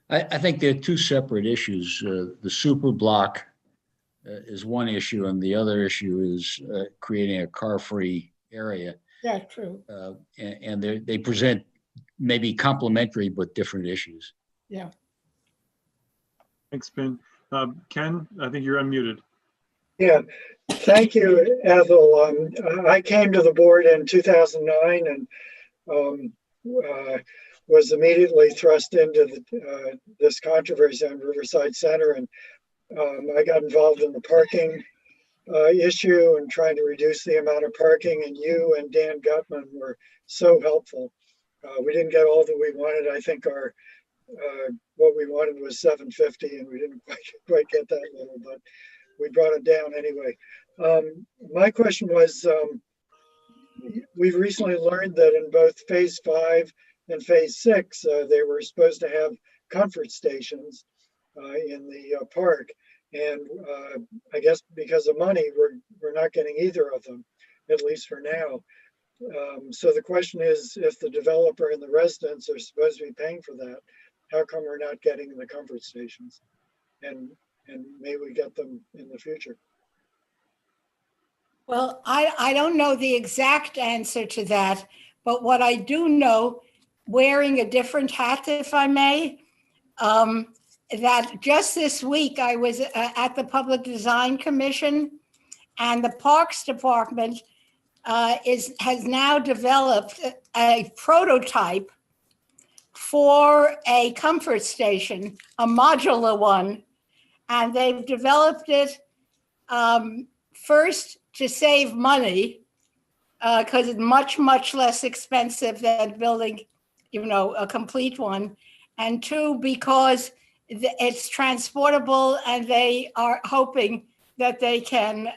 I think they're two separate issues. The super block is one issue, and the other issue is creating a car-free area. Yeah, true. And they present maybe complementary but different issues. Yeah. Thanks, Ben. Ken, I think you're unmuted. Yeah, thank you, Ethel. I came to the board in 2009 and was immediately thrust into this controversy on Riverside Center. And I got involved in the parking issue and trying to reduce the amount of parking, and you and Dan Gutman were so helpful. We didn't get all that we wanted. I think what we wanted was 750, and we didn't quite get that level, but we brought it down anyway. My question was, we've recently learned that in both phase 5 and phase 6, they were supposed to have comfort stations in the park. And I guess because of money, we're not getting either of them, at least for now. So the question is, if the developer and the residents are supposed to be paying for that, how come we're not getting the comfort stations? And may we get them in the future? Well, I don't know the exact answer to that, but what I do know, wearing a different hat, if I may, that just this week I was at the Public Design Commission, and the Parks Department has now developed a prototype for a comfort station, a modular one, and they've developed it first to save money because it's much, much less expensive than building, a complete one, and two, because it's transportable and they are hoping that they can,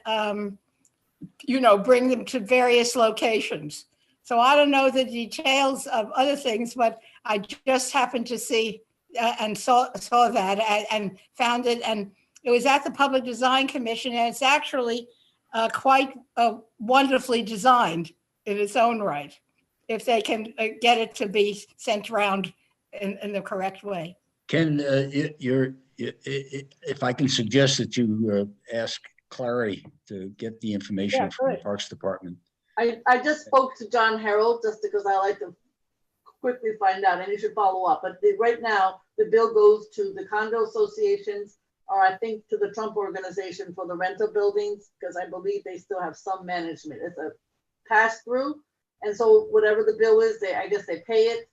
bring them to various locations. So I don't know the details of other things, but I just happened to see and saw that and found it. And it was at the Public Design Commission, and it's actually quite wonderfully designed in its own right, if they can get it to be sent around in the correct way. Ken, if I can suggest that you ask Clary to get the information from the Parks Department. I just spoke to John Harold just because I like to quickly find out, and you should follow up. But right now, the bill goes to the condo associations, or I think to the Trump Organization for the rental buildings, because I believe they still have some management. It's a pass through. And so whatever the bill is, I guess they pay it.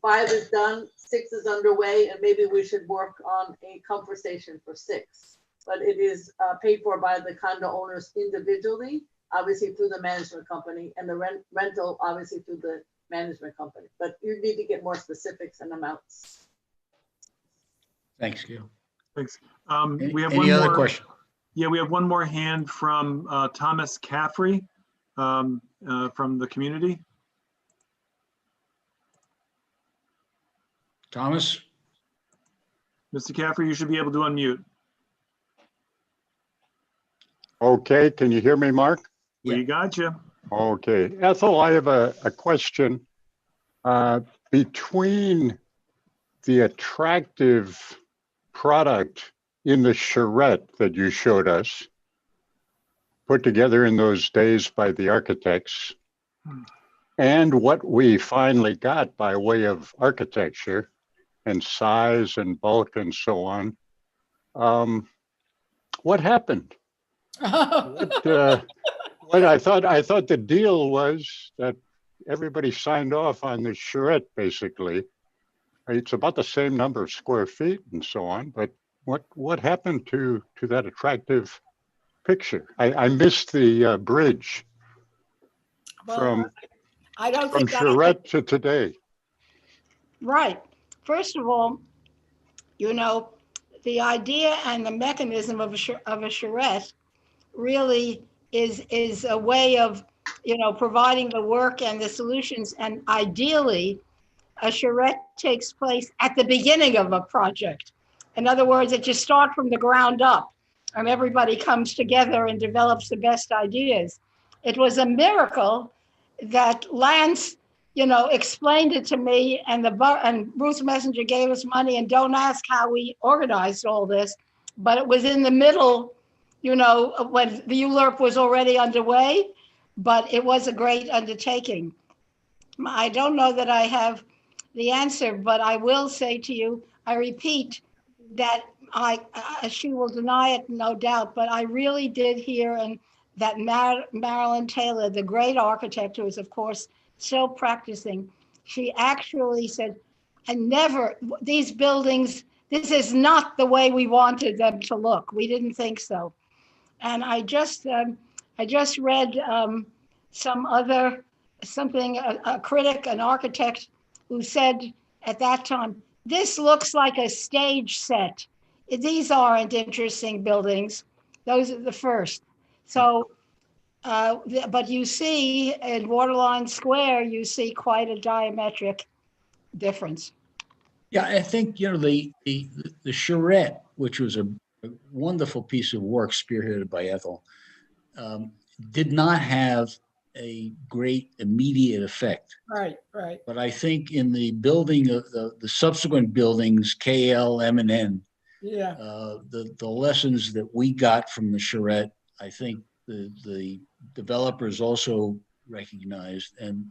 5 is done, 6 is underway, and maybe we should work on a comfort station for 6. But it is paid for by the condo owners individually, obviously through the management company, and the rental obviously through the management company. But you need to get more specifics and amounts. Thanks, Gail. Thanks. We have any other question? Yeah, we have one more hand from Thomas Caffrey from the community. Thomas? Mr. Caffrey, you should be able to unmute. Okay, can you hear me, Mark? We got you. Okay, Ethel, I have a question. Between the attractive product in the charrette that you showed us, put together in those days by the architects, and what we finally got by way of architecture and size and bulk and so on, what happened? What I thought the deal was that everybody signed off on the charrette, basically. It's about the same number of square feet and so on, but what happened to that attractive picture? I missed the bridge from I don't think Charrette to today. Right. First of all, you know, the idea and the mechanism of a charrette really is a way of, you know, providing the work and the solutions. And ideally, a charrette takes place at the beginning of a project. In other words, that you start from the ground up and everybody comes together and develops the best ideas. It was a miracle that Lance, you know, explained it to me, and Bruce Messenger gave us money, and don't ask how we organized all this, but it was in the middle, you know, when the ULURP was already underway, but it was a great undertaking. I don't know that I have the answer, but I will say to you, I repeat that she will deny it, no doubt, but I really did hear, and that Marilyn Taylor, the great architect who is, of course, still practicing, she actually said, and never, these buildings, this is not the way we wanted them to look. We didn't think so. And I just read a critic, an architect, who said at that time, this looks like a stage set. These aren't interesting buildings. Those are the first. So, but you see in Waterline Square, you see quite a diametric difference. Yeah, I think, you know, the charrette, which was a wonderful piece of work spearheaded by Ethel, did not have a great immediate effect. Right, right. But I think in the building of the subsequent buildings, KL, M, and N, yeah, the lessons that we got from the charrette, I think the developers also recognized, and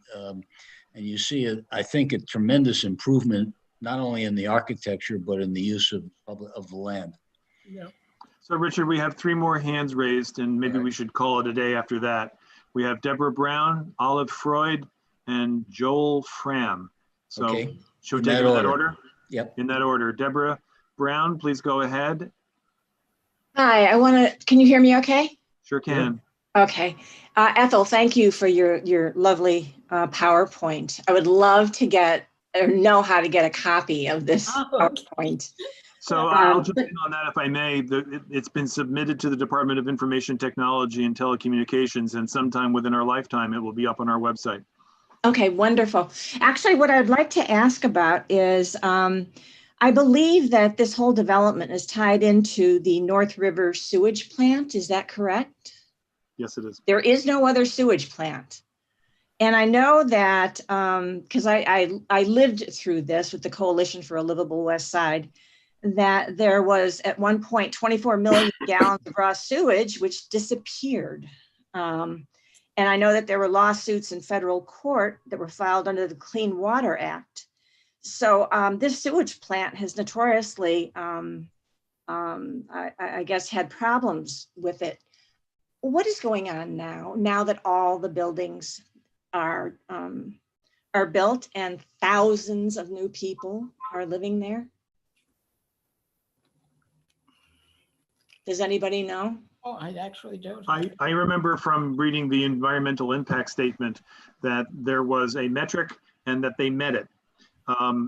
you see, I think, a tremendous improvement not only in the architecture but in the use of the land. Yeah. So Richard, we have 3 more hands raised, and maybe we should call it a day after that. We have Deborah Brown, Olive Freud, and Joel Fram. So okay. Should we take it in that order? Yep. In that order. Deborah Brown, please go ahead. Hi, can you hear me okay? Sure can. Okay. Ethel, thank you for your lovely PowerPoint. I would love to get or know how to get a copy of this PowerPoint. So I'll jump in on that if I may. It's been submitted to the Department of Information Technology and Telecommunications, and sometime within our lifetime, it will be up on our website. Okay, wonderful. Actually, what I'd like to ask about is, I believe that this whole development is tied into the North River sewage plant. Is that correct? Yes, it is. There is no other sewage plant. And I know that, because I lived through this with the Coalition for a Livable West Side, that there was at one point 24 million gallons of raw sewage, which disappeared. And I know that there were lawsuits in federal court that were filed under the Clean Water Act. So this sewage plant has notoriously, I guess, had problems with it. What is going on now that all the buildings are built and thousands of new people are living there? Does anybody know? Oh, I actually don't. I remember from reading the environmental impact statement that there was a metric and that they met it.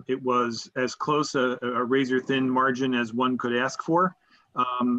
It was as close a razor thin margin as one could ask for,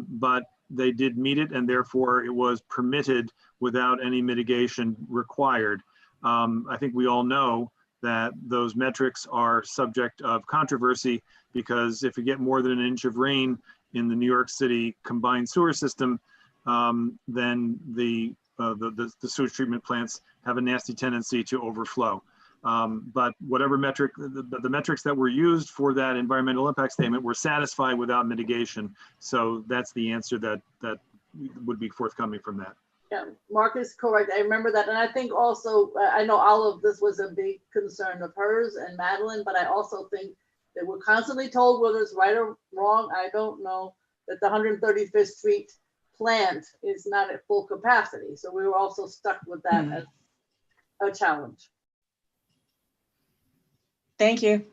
but they did meet it, and therefore it was permitted without any mitigation required. I think we all know that those metrics are subject of controversy, because if you get more than an inch of rain in the New York City combined sewer system, then the the sewage treatment plants have a nasty tendency to overflow. But whatever metric, the metrics that were used for that environmental impact statement were satisfied without mitigation. So that's the answer that would be forthcoming from that. Yeah, Mark is correct. I remember that. And I think also, I know all of this was a big concern of hers and Madeline, but I also think that we're constantly told whether it's right or wrong, I don't know, that the 135th Street plant is not at full capacity. So we were also stuck with that as a challenge. Thank you.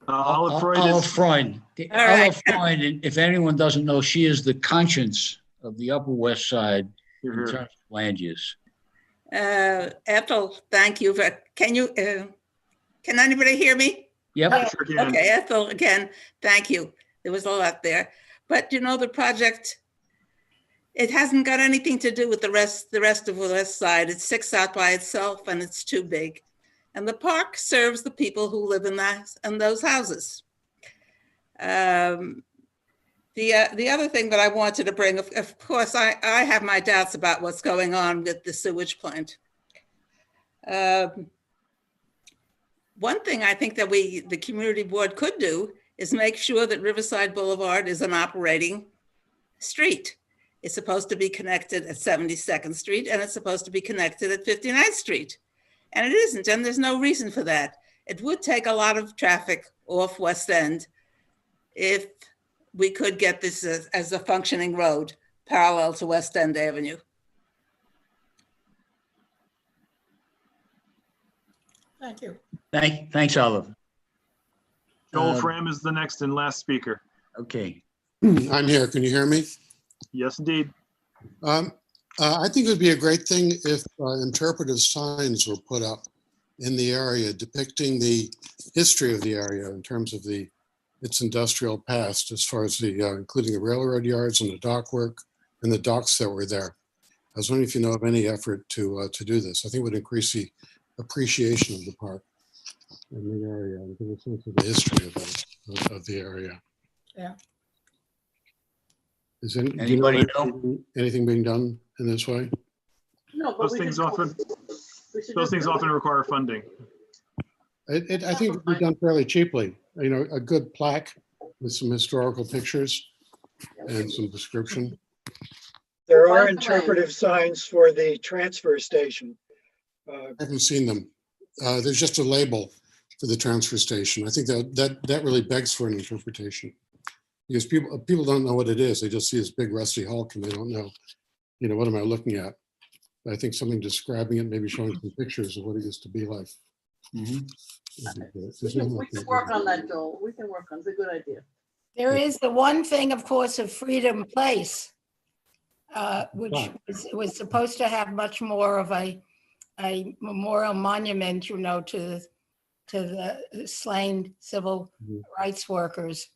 Olive Freud. Olive Freud. Olive Freud, if anyone doesn't know, she is the conscience of the Upper West Side in terms of land use. Ethel, thank you. Can anybody hear me? Yep. Yeah, sure can. Okay, Ethel, again, thank you. There was a lot there. But you know, the project, it hasn't got anything to do with the rest of the West Side. It sticks out by itself and it's too big. And the park serves the people who live in those houses. The other thing that I wanted to bring, of course, I have my doubts about what's going on with the sewage plant. One thing I think that the community board could do is make sure that Riverside Boulevard is an operating street. It's supposed to be connected at 72nd Street and it's supposed to be connected at 59th Street. And it isn't, and there's no reason for that. It would take a lot of traffic off West End if we could get this as a functioning road parallel to West End Avenue. Thank you. Thanks, Olive. Joel Fram is the next and last speaker. Okay. I'm here. Can you hear me? Yes, indeed. I think it would be a great thing if interpretive signs were put up in the area depicting the history of the area in terms of its industrial past, as far as including the railroad yards and the dock work and the docks that were there. I was wondering if you know of any effort to do this. I think it would increase the appreciation of the park in the area and give a sense of the history of the area. Yeah. Do you know anything being done in this way? No, but those things often require funding. I think it would be done fairly cheaply. You know, a good plaque with some historical pictures and some description. There are interpretive signs for the transfer station. I haven't seen them. There's just a label for the transfer station. I think that really begs for an interpretation, because people don't know what it is. They just see this big rusty hulk and they don't know, you know, what am I looking at? I think something describing it, maybe showing some pictures of what it used to be like. We can work on that, Joel. We can work on it. It's a good idea. There is the one thing, of course, of Freedom Place, which was supposed to have much more of a memorial monument, you know, to the slain civil rights workers,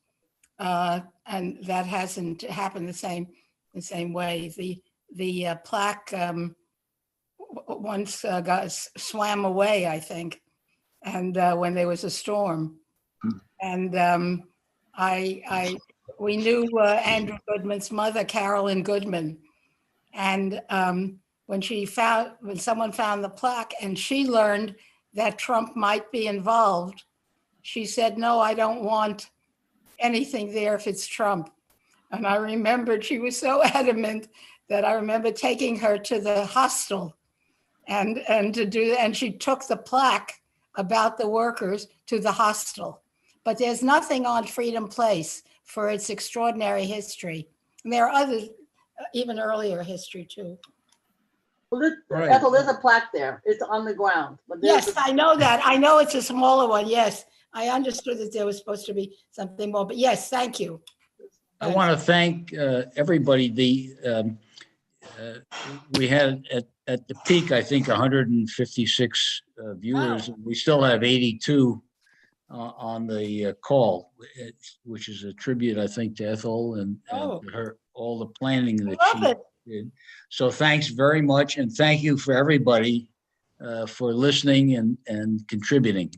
and that hasn't happened the same way. The plaque once swam away, I think, and when there was a storm, and we knew Andrew Goodman's mother, Carolyn Goodman, and when someone found the plaque and she learned that Trump might be involved, she said, "No, I don't want anything there if it's Trump." And I remembered she was so adamant that I remember taking her to the hostel and she took the plaque about the workers to the hostel. But there's nothing on Freedom Place for its extraordinary history. And there are other, even earlier history too. Well, Ethel, there's a plaque there. It's on the ground. But yes, I know that. I know it's a smaller one. Yes, I understood that there was supposed to be something more. But yes, thank you. I want to thank everybody. We had at the peak, I think, 156 viewers. We still have 82 on the call, which is a tribute, I think, to Ethel and her, all the planning that she did. So thanks very much. And thank you for everybody for listening and contributing.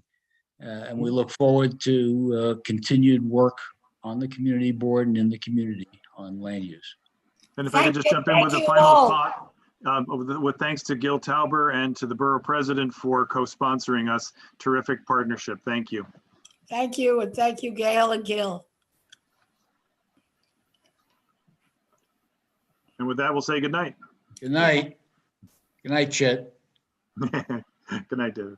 And we look forward to continued work on the community board and in the community on land use. And if I could just jump in with a final thought, with thanks to Gil Tauber and to the borough president for co-sponsoring us. Terrific partnership. Thank you. Thank you, and thank you, Gail and Gil. And with that, we'll say good night. Good night. Good night, Chet. Good night, David.